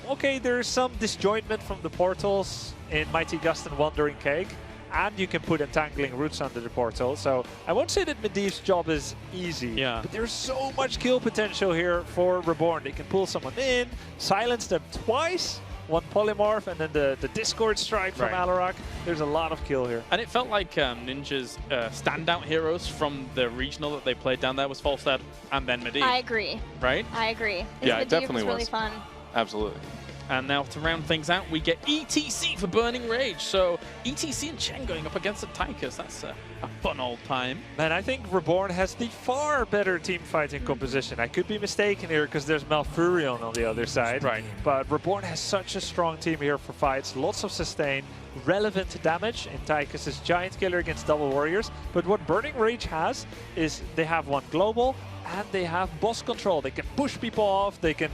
okay, there's some disjointment from the portals in Mighty Gust and Wandering Keg. And you can put entangling roots under the portal. So I won't say that Medivh's job is easy, but there's so much kill potential here for Reborn. They can pull someone in, silence them twice, one polymorph, and then the Discord strike from Alarak. There's a lot of kill here. And it felt like Ninja's standout heroes from the regional that they played down there was Falstad and then Medivh. I agree. Right? I agree. Yeah, it Medivh definitely was really fun. Absolutely. And now to round things out, we get ETC for Burning Rage. So ETC and Chen going up against the Tychus. That's a fun old time. And I think Reborn has the far better team fighting composition. I could be mistaken here because there's Malfurion on the other side. Right. But Reborn has such a strong team here for fights. Lots of sustain, relevant damage in Tychus' Giant Killer against Double Warriors. But what Burning Rage has is they have one global and they have boss control. They can push people off, they can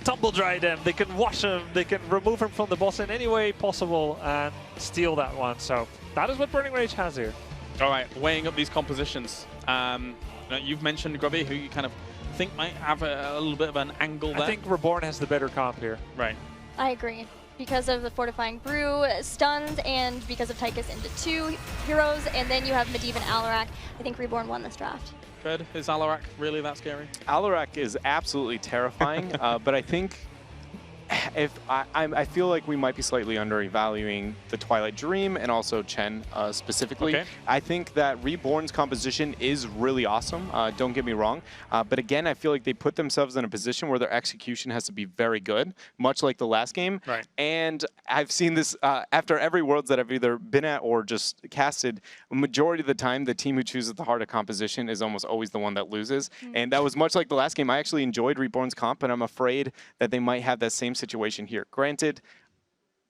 tumble dry them, they can wash them, they can remove them from the boss in any way possible and steal that one. So that is what Burning Rage has here. All right, weighing up these compositions. You've mentioned Grubby, who you kind of think might have a little bit of an angle there. I think Reborn has the better comp here. Right. I agree. Because of the Fortifying Brew, stunned, and because of Tychus into 2 heroes, and then you have Medivh and Alarak. I think Reborn won this draft. Fred, is Alarak really that scary? Alarak is absolutely terrifying, but I think I feel like we might be slightly undervaluing the Twilight Dream and also Chen specifically. Okay. I think that Reborn's composition is really awesome, don't get me wrong. But again, I feel like they put themselves in a position where their execution has to be very good, much like the last game. Right. And I've seen this after every Worlds that I've either been at or just casted, majority of the time, the team who chooses the harder composition is almost always the one that loses. And that was much like the last game. I actually enjoyed Reborn's comp, and I'm afraid that they might have that same situation here. Granted,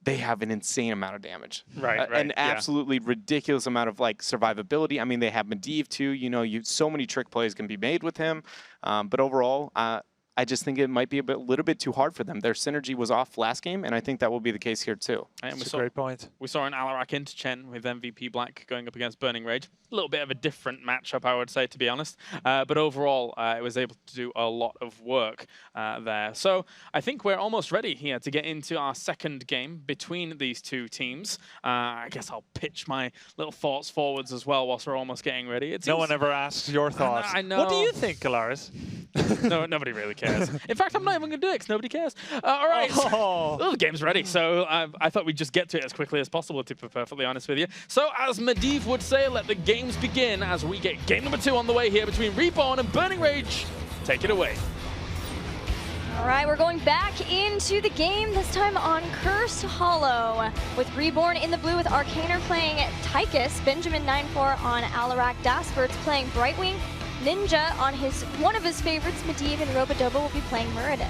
they have an insane amount of damage. Right, An absolutely ridiculous amount of like survivability. I mean, they have Medivh too. You know, so many trick plays can be made with him. But overall, I just think it might be a little bit too hard for them. Their synergy was off last game, and I think that will be the case here too. That's a great point. We saw an Alarak into Chen with MVP Black going up against Burning Rage. A little bit of a different matchup, I would say, to be honest. But overall, it was able to do a lot of work there. So I think we're almost ready here to get into our second game between these two teams. I guess I'll pitch my little thoughts forwards as well whilst we're almost getting ready. No one ever asks your thoughts. I know. What do you think, Galaris? No, nobody really cares. In fact, I'm not even going to do it because nobody cares. All right. Oh. The game's ready. So I thought we'd just get to it as quickly as possible, to be perfectly honest with you. So as Medivh would say, let the games begin as we get game number 2 on the way here between Reborn and Burning Rage. Take it away. All right, we're going back into the game, this time on Cursed Hollow, with Reborn in the blue with Arcaner playing Tychus, Benjamin94 on Alarak, Daspert's playing Brightwing, Ninja on one of his favorites, Medivh, and Robodobo will be playing Muradin.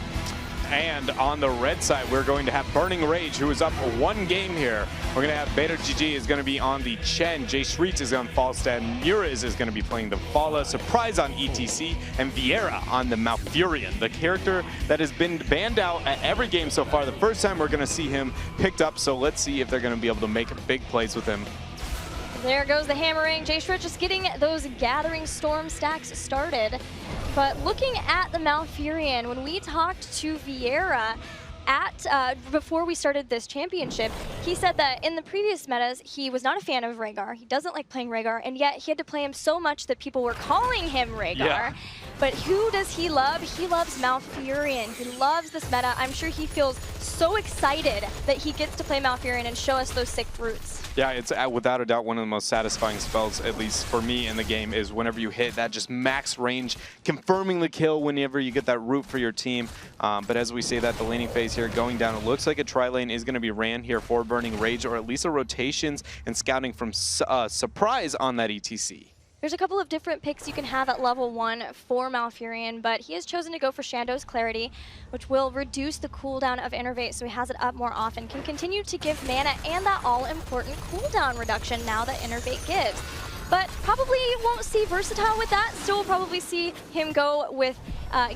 And on the red side, we're going to have Burning Rage, who is up for 1 game here. We're going to have Beta GG is going to be on the Chen, Jay Shreets is on Falstad, Muriz is going to be playing the Fala, Surprise on ETC, and Vieira on the Malfurion, the character that has been banned out at every game so far. The first time we're going to see him picked up, so let's see if they're going to be able to make big plays with him. There goes the hammering. Jay Shreet just getting those Gathering Storm stacks started. But looking at the Malfurion, when we talked to Vieira before we started this championship, he said that in the previous metas, he was not a fan of Rhaegar. He doesn't like playing Rhaegar, and yet he had to play him so much that people were calling him Rhaegar. Yeah. But who does he love? He loves Malfurion. He loves this meta. I'm sure he feels so excited that he gets to play Malfurion and show us those sick roots. Yeah, it's without a doubt one of the most satisfying spells, at least for me in the game, is whenever you hit that just max range, confirming the kill whenever you get that root for your team. But as we say that, the laning phase here going down, it looks like a tri-lane is going to be ran here for Burning Rage, or at least a rotations and scouting from Surprise on that ETC. There's a couple of different picks you can have at level 1 for Malfurion, but he has chosen to go for Shando's Clarity, which will reduce the cooldown of Innervate, so he has it up more often, can continue to give mana and that all-important cooldown reduction now that Innervate gives. But probably won't see Versatile with that. Still will probably see him go with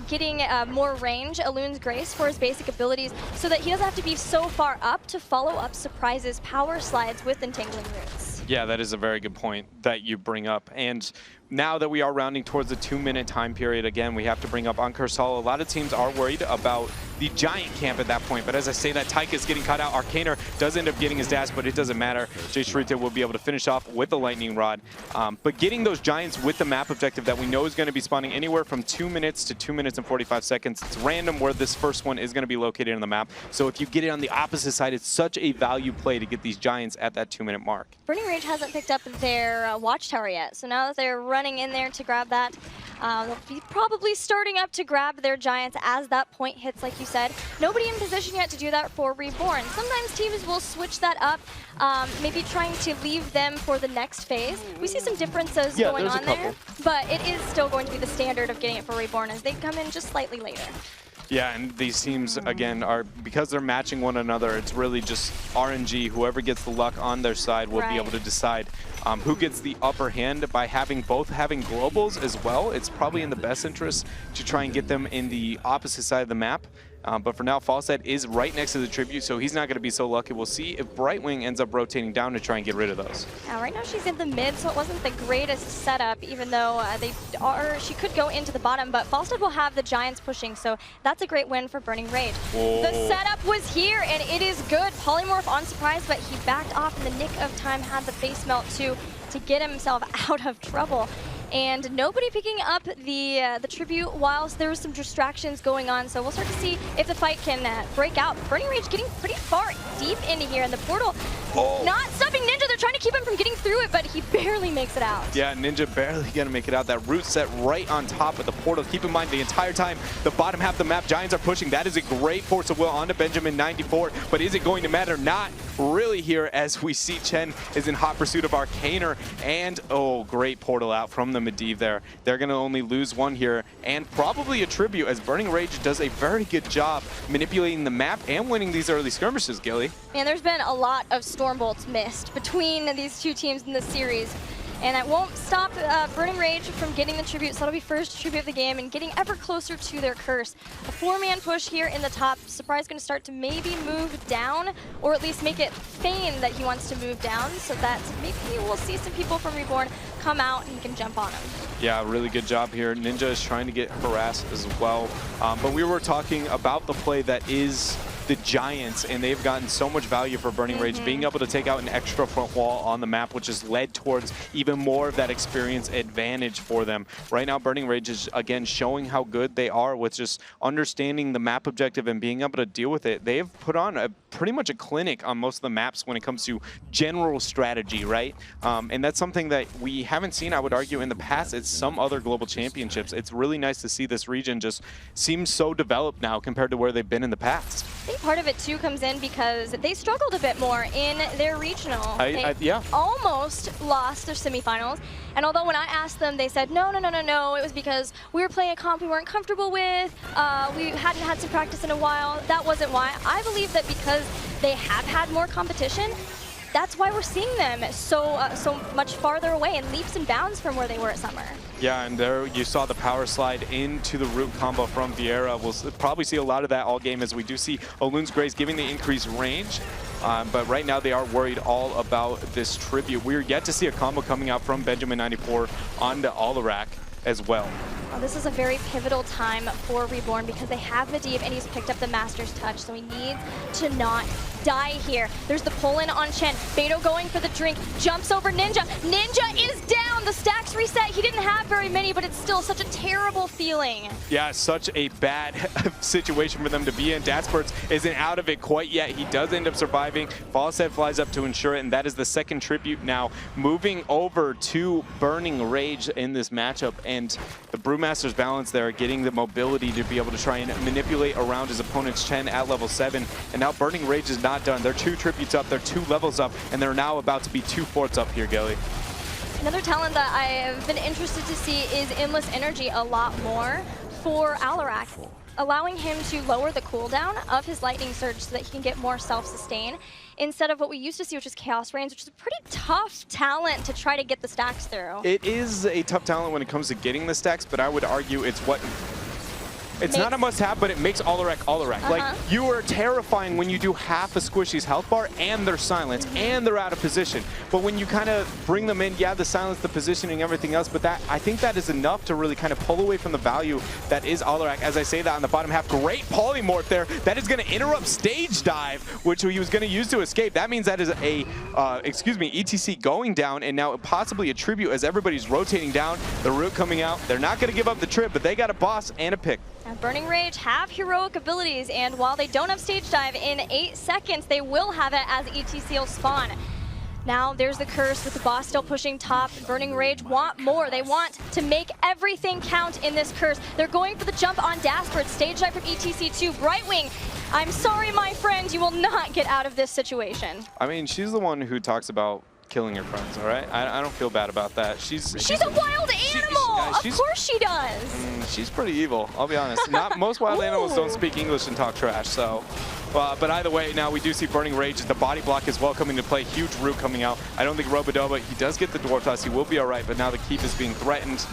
getting more range, Elun's Grace, for his basic abilities, so that he doesn't have to be so far up to follow up Surprise's power slides with Entangling Roots. Yeah, that is a very good point that you bring up. And now that we are rounding towards the 2-minute time period, again, we have to bring up on Cursed Hollow. A lot of teams are worried about the giant camp at that point. But as I say that, Tyke is getting cut out. Arcaner does end up getting his dash, but it doesn't matter. Jay Shrita will be able to finish off with the Lightning Rod. But getting those giants with the map objective that we know is going to be spawning anywhere from 2 minutes to 2 minutes and 45 seconds. It's random where this first one is going to be located on the map. So if you get it on the opposite side, it's such a value play to get these giants at that 2-minute mark. Burning Rage hasn't picked up their Watchtower yet. So now that they're running in there to grab that, they'll be probably starting up to grab their giants as that point hits, like you said. Nobody in position yet to do that for Reborn. Sometimes teams will switch that up, maybe trying to leave them for the next phase. We see some differences going on there, but it is still going to be the standard of getting it for Reborn as they come in just slightly later. Yeah, and these teams, again, are because they're matching one another, it's really just RNG. Whoever gets the luck on their side will be able to decide who gets the upper hand by both having globals as well. It's probably in the best interest to try and get them in the opposite side of the map. But for now, Falstad is right next to the Tribute, so he's not going to be so lucky. We'll see if Brightwing ends up rotating down to try and get rid of those. Right now she's in the mid, so it wasn't the greatest setup, even though she could go into the bottom, but Falstad will have the Giants pushing, so that's a great win for Burning Rage. Whoa. The setup was here, and it is good. Polymorph on Surprise, but he backed off in the nick of time, had the face melt too, to get himself out of trouble. And nobody picking up the Tribute whilst there was some distractions going on. So we'll start to see if the fight can break out. Burning Rage getting pretty far deep into here in the portal. Not stopping Ninja. They're trying to keep him from getting through it, but he barely makes it out. Yeah, Ninja barely going to make it out. That root set right on top of the portal. Keep in mind, the entire time, the bottom half of the map, Giants are pushing. That is a great force of will onto Benjamin 94, but is it going to matter? Not really here, as we see Chen is in hot pursuit of Arcaner, and oh, great portal out from the Medivh there. They're going to only lose one here, and probably a tribute, as Burning Rage does a very good job manipulating the map and winning these early skirmishes, Gilly. And there's been a lot of Stormbolts missed between these two teams in this series. And that won't stop Burning Rage from getting the tribute, so that'll be first tribute of the game and getting ever closer to their curse. A 4-man push here in the top. Surprise going to start to maybe move down, or at least make it feign that he wants to move down, so that maybe we'll see some people from Reborn come out and he can jump on him. Yeah, really good job here. Ninja is trying to get harassed as well. But we were talking about the play that is the Giants, and they've gotten so much value for Burning Rage, being able to take out an extra front wall on the map, which has led towards even more of that experience advantage for them. Right now, Burning Rage is, again, showing how good they are with just understanding the map objective and being able to deal with it. They have put on pretty much a clinic on most of the maps when it comes to general strategy, right? And that's something that we haven't seen, I would argue, in the past at some other global championships. It's really nice to see this region just seem so developed now compared to where they've been in the past. I think part of it too comes in because they struggled a bit more in their regional. They almost lost their semifinals, and although when I asked them, they said no, it was because we were playing a comp we weren't comfortable with, we hadn't had some practice in a while. That wasn't why. I believe that because they have had more competition, that's why we're seeing them so much farther away and leaps and bounds from where they were at Summer. Yeah, and there you saw the power slide into the root combo from Vieira. We'll probably see a lot of that all game, as we do see Olun's Grace giving the increased range. But right now they are worried all about this tribute. We're yet to see a combo coming out from Benjamin 94 onto Alarak as well. Well, this is a very pivotal time for Reborn because they have Medivh and he's picked up the Master's Touch, so he needs to not die here. There's the pull-in on Chen. Beto going for the drink, jumps over Ninja. Ninja is down! The stacks reset. He didn't have very many, but it's still such a terrible feeling. Yeah, such a bad situation for them to be in. Datspurts isn't out of it quite yet. He does end up surviving. Fawcett flies up to ensure it, and that is the second tribute now. Moving over to Burning Rage in this matchup, and the Brewmaster's balance there, getting the mobility to be able to try and manipulate around his opponent's Chen at level 7. And now Burning Rage is not done. They're 2 tributes up, they're 2 levels up, and they're now about to be 2 forts up here, Gilly. Another talent that I've been interested to see is Endless Energy a lot more for Alarak, allowing him to lower the cooldown of his Lightning Surge so that he can get more self-sustain instead of what we used to see, which is Chaos Reigns, which is a pretty tough talent to try to get the stacks through. It is a tough talent when it comes to getting the stacks, but I would argue it's what... It's not a must-have, but it makes Alarak. Like, you are terrifying when you do half a Squishy's health bar and their silence and they're out of position. But when you kind of bring them in, yeah, the silence, the positioning, everything else, but I think that is enough to really kind of pull away from the value that is Alarak. As I say that on the bottom half, great polymorph there. That is going to interrupt stage dive, which he was going to use to escape. That means that is a, ETC going down, and now possibly a tribute as everybody's rotating down. The root coming out. They're not going to give up the trip, but they got a boss and a pick. Now, Burning Rage have heroic abilities, and while they don't have stage dive in 8 seconds, they will have it as ETC will spawn. Now there's the curse with the boss still pushing top. Burning Rage want more. They want to make everything count in this curse. They're going for the jump on Daspert. Stage dive from ETC2. Brightwing, I'm sorry, my friend, you will not get out of this situation. I mean, she's the one who talks about killing her friends, all right? I don't feel bad about that. She's a wild animal! Of course she does! She's pretty evil, I'll be honest. Most wild animals don't speak English and talk trash, so... but either way, now we do see Burning Rage. The body block is well coming to play. Huge root coming out. I don't think Robodoba, he does get the Dwarf Toss. He will be all right, but now the keep is being threatened.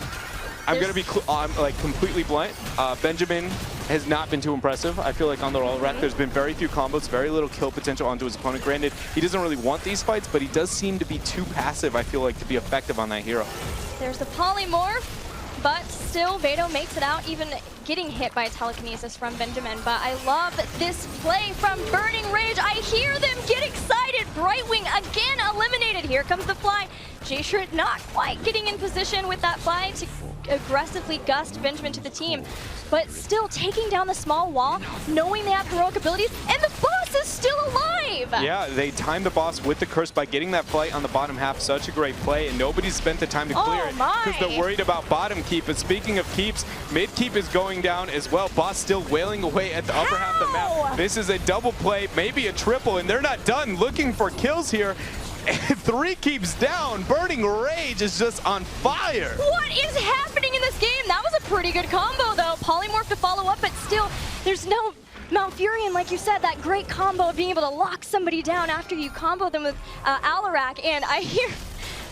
I'm going to be completely blunt. Benjamin has not been too impressive. I feel like on the Alarak, there's been very few combos, very little kill potential onto his opponent. Granted, he doesn't really want these fights, but he does seem to be too passive, I feel like, to be effective on that hero. There's the polymorph, but still Beto makes it out, even getting hit by telekinesis from Benjamin. But I love this play from Burning Rage. I hear them get excited. Brightwing again eliminated. Here comes the fly. J-Shirt not quite getting in position with that fly to aggressively gust Benjamin to the team, but still taking down the small wall, knowing they have heroic abilities, and the boss boss is still alive! Yeah, they timed the boss with the curse by getting that flight on the bottom half. Such a great play, and nobody spent the time to clear it because they're worried about bottom keep. But speaking of keeps, mid keep is going down as well. Boss still wailing away at the upper half of the map. This is a double play, maybe a triple, and they're not done looking for kills here. 3 keeps down. Burning Rage is just on fire. What is happening in this game? That was a pretty good combo, though. Polymorph to follow up, but still, there's no Malfurion, like you said, that great combo of being able to lock somebody down after you combo them with Alarak. And I hear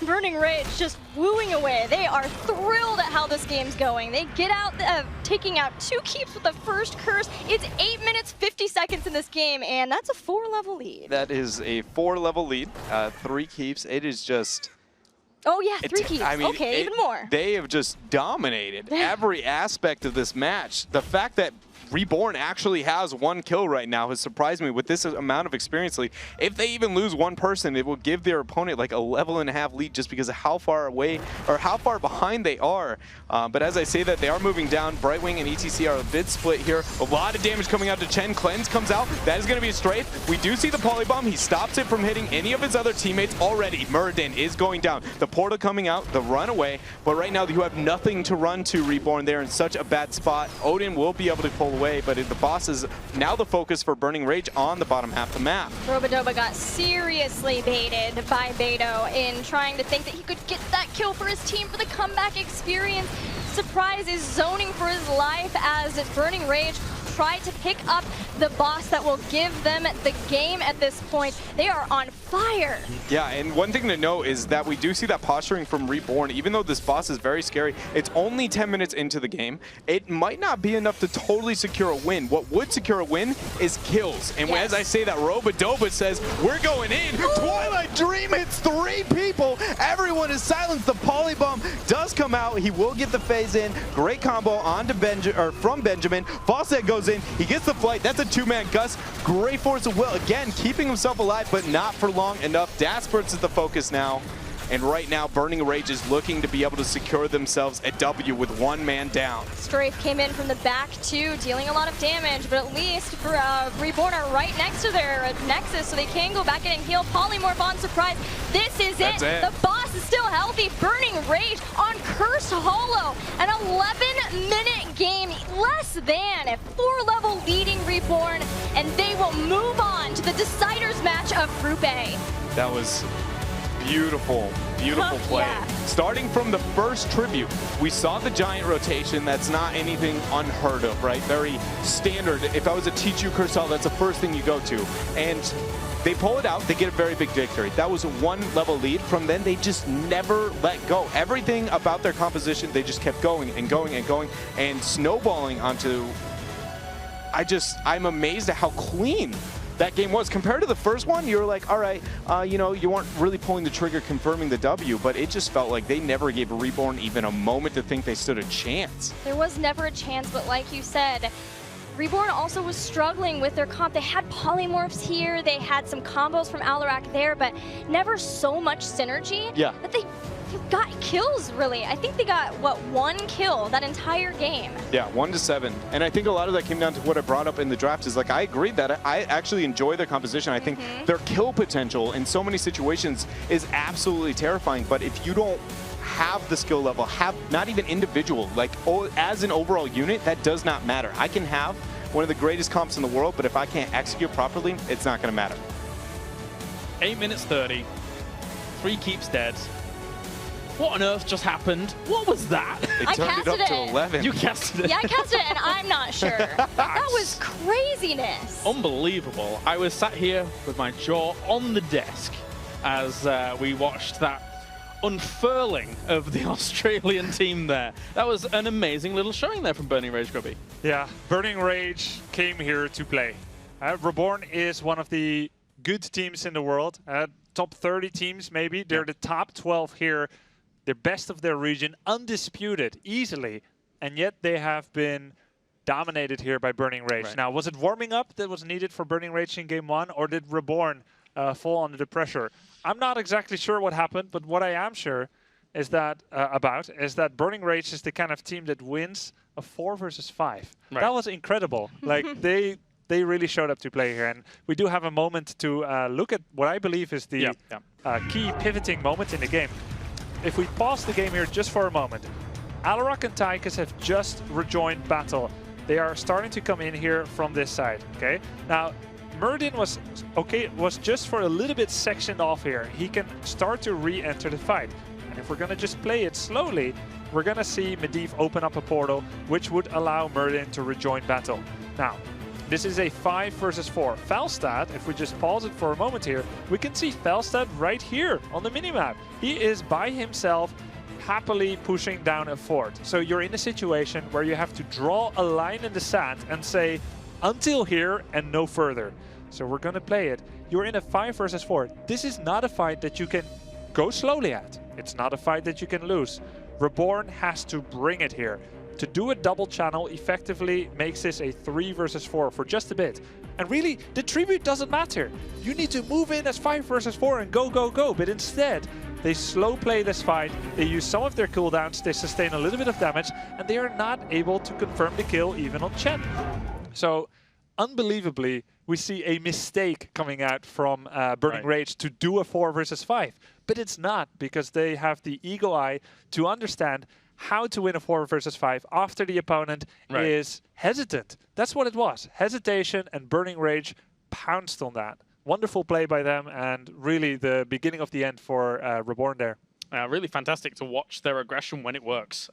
Burning Rage just wooing away. They are thrilled at how this game's going. They get out, taking out 2 keeps with the first curse. It's 8 minutes, 50 seconds in this game, and that's a 4-level lead. That is a 4-level lead, 3 keeps. It is just... Oh yeah, 3 keeps. I mean, okay, even more. They have just dominated every aspect of this match. The fact that Reborn actually has 1 kill right now has surprised me with this amount of experience lead. If they even lose 1 person, it will give their opponent like a level and a half lead just because of how far away or how far behind they are. But as I say that, they are moving down. Brightwing and ETC are a bit split here. A lot of damage coming out to Chen. Cleanse comes out. That is going to be a strafe. We do see the polybomb. He stops it from hitting any of his other teammates already. Muradin is going down. The portal coming out, the runaway. But right now you have nothing to run to, Reborn. They're in such a bad spot. Odin will be able to pull away, but the boss is now the focus for Burning Rage on the bottom half of the map. Robodoba got seriously baited by Beto in trying to think that he could get that kill for his team for the comeback experience. Surprise is zoning for his life as Burning Rage tried to pick up the boss that will give them the game at this point. They are on fire. Yeah, and one thing to note is that we do see that posturing from Reborn. Even though this boss is very scary, it's only 10 minutes into the game. It might not be enough to totally secure a win. What would secure a win is kills. And as I say that, Robodoba says, we're going in. Twilight Dream hits 3 people. Everyone is silenced. The polybomb does come out. He will get the phase in. Great combo onto from Benjamin. Fawcett goes in. He gets the flight. That's a 2-man Gus. Great force of will. Again, keeping himself alive, but not for long enough. Dasperts is the focus now. And right now, Burning Rage is looking to be able to secure themselves a W with 1 man down. Strafe came in from the back too, dealing a lot of damage, but at least Reborn are right next to their Nexus, so they can go back in and heal. Polymorph on surprise. This is it. The boss is still healthy. Burning Rage on Cursed Hollow. An 11-minute game, less than a 4-level leading Reborn, and they will move on to the Deciders match of Group A. That was beautiful, beautiful play. Starting from the first tribute, we saw the giant rotation. That's not anything unheard of, right? Very standard. If I was to teach you Cursal, that's the first thing you go to. And they pull it out, they get a very big victory. That was a 1-level lead. From then, they just never let go. Everything about their composition, they just kept going and going and going and snowballing onto... I'm amazed at how clean that game was. Compared to the first one, you were like, all right, you know, you weren't really pulling the trigger, confirming the W, but it just felt like they never gave Reborn even a moment to think they stood a chance. There was never a chance, but like you said, Reborn also was struggling with their comp. They had polymorphs here, they had some combos from Alarak there, but never so much synergy. Yeah. But they got kills, really. I think they got, what, 1 kill that entire game. Yeah, 1-7. And I think a lot of that came down to what I brought up in the draft is like, I agree that I actually enjoy their composition. I think their kill potential in so many situations is absolutely terrifying. But if you don't have the skill level, have not even individual, like as an overall unit, that does not matter. I can have one of the greatest comps in the world, but if I can't execute properly, it's not going to matter. 8 minutes 30. 3 keeps dead. What on earth just happened? What was that? It turned it up to 11. You casted it. Yeah, I casted it, and I'm not sure. That was craziness. Unbelievable. I was sat here with my jaw on the desk as we watched that unfurling of the Australian team there. That was an amazing little showing there from Burning Rage, Grubby. Yeah, Burning Rage came here to play. Reborn is one of the good teams in the world. Top 30 teams, maybe. They're the top 12 here. They're best of their region, undisputed, easily, and yet they have been dominated here by Burning Rage. Right. Now, was it warming up that was needed for Burning Rage in Game 1, or did Reborn fall under the pressure? I'm not exactly sure what happened, but what I am sure is that Burning Rage is the kind of team that wins a 4 versus 5. Right. That was incredible. Like, they they really showed up to play here. And we do have a moment to look at what I believe is the key pivoting moment in the game. If we pause the game here just for a moment, Alarak and Tychus have just rejoined battle. They are starting to come in here from this side, okay? Now, Murdin was just for a little bit sectioned off here. He can start to re-enter the fight. And if we're gonna just play it slowly, we're gonna see Medivh open up a portal, which would allow Murdin to rejoin battle. Now, this is a 5 versus 4. Falstad, if we just pause it for a moment here, we can see Falstad right here on the minimap. He is by himself, happily pushing down a fort. So you're in a situation where you have to draw a line in the sand and say, until here and no further. So we're gonna play it. You're in a 5 versus 4. This is not a fight that you can go slowly at. It's not a fight that you can lose. Reborn has to bring it here. To do a double channel effectively makes this a 3 versus 4 for just a bit. And really, the tribute doesn't matter. You need to move in as 5 versus 4 and go, go, go. But instead, they slow play this fight, they use some of their cooldowns, they sustain a little bit of damage, and they are not able to confirm the kill even on Chen. So, unbelievably, we see a mistake coming out from Burning Rage to do a 4 versus 5. But it's not, because they have the eagle eye to understand how to win a 4 versus 5 after the opponent is hesitant. That's what it was. Hesitation, and Burning Rage pounced on that. Wonderful play by them, and really the beginning of the end for Reborn there. Really fantastic to watch their aggression when it works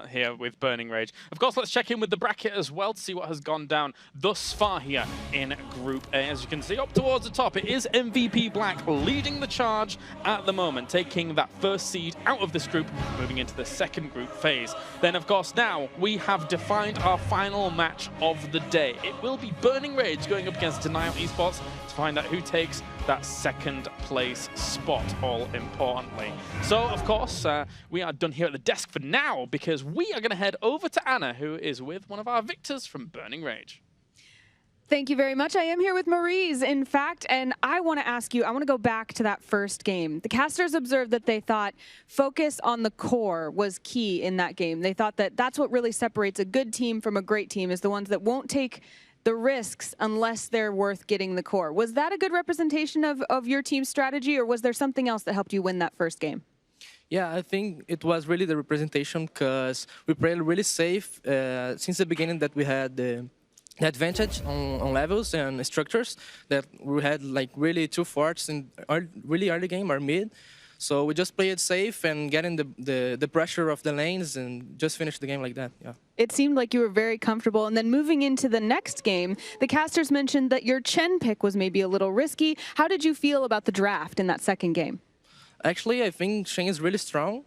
here with Burning Rage. Of course, let's check in with the bracket as well to see what has gone down thus far here in Group A. As you can see, up towards the top, it is MVP Black leading the charge at the moment, taking that first seed out of this group, moving into the second group phase. Then, of course, now we have defined our final match of the day. It will be Burning Rage going up against Denial Esports to find out who takes that second place spot, all importantly. So, of course, we are done here at the desk for now, because we are going to head over to Anna, who is with one of our victors from Burning Rage. Thank you very much. I am here with Maryse, in fact, and I want to ask you, I want to go back to that first game. The casters observed that they thought focus on the core was key in that game. They thought that that's what really separates a good team from a great team, is the ones that won't take the risks unless they're worth getting the core. Was that a good representation of your team's strategy, or was there something else that helped you win that first game? Yeah, I think it was really the representation, because we played really safe since the beginning, that we had the advantage on levels and structures, that we had like really 2 forts in really early game, our mid. So we just played safe and getting the pressure of the lanes and just finish the game like that, yeah. It seemed like you were very comfortable. And then moving into the next game, the casters mentioned that your Chen pick was maybe a little risky. How did you feel about the draft in that second game? Actually, I think Chen is really strong.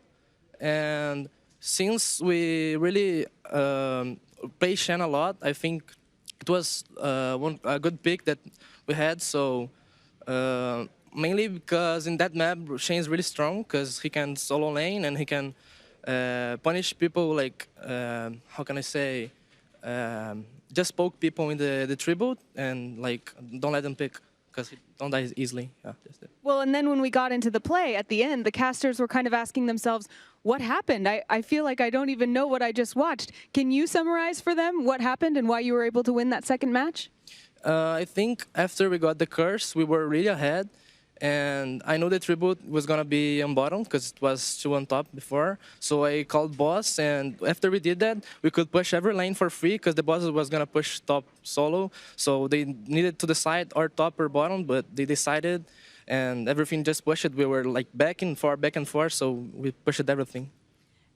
And since we really play Chen a lot, I think it was a good pick that we had. So mainly because in that map, Chen is really strong, because he can solo lane and he can punish people like, how can I say, just poke people in the tribute and like don't let them pick, because he don't die easily. Yeah, just it. Well, and then when we got into the play at the end, the casters were kind of asking themselves, what happened? I feel like I don't even know what I just watched. Can you summarize for them what happened and why you were able to win that second match? I think after we got the curse, we were really ahead. And I know the tribute was going to be on bottom, because it was 2 on top before. So I called boss, and after we did that, we could push every lane for free, because the boss was going to push top solo. So they needed to decide or top or bottom, but they decided, and everything just pushed it. We were like back and forth, so we pushed everything.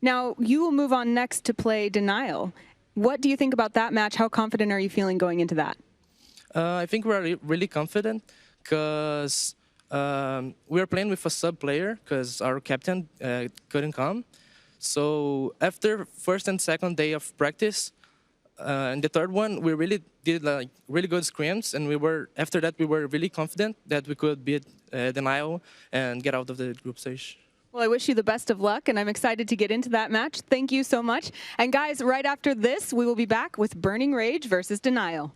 Now, you will move on next to play Denial. What do you think about that match? How confident are you feeling going into that? I think we're really confident, because we were playing with a sub player, because our captain couldn't come. So after first and second day of practice, and the third one, we really did like really good scrims, and after that we were really confident that we could beat Denial and get out of the group stage. Well, I wish you the best of luck, and I'm excited to get into that match. Thank you so much. And guys, right after this, we will be back with Burning Rage versus Denial.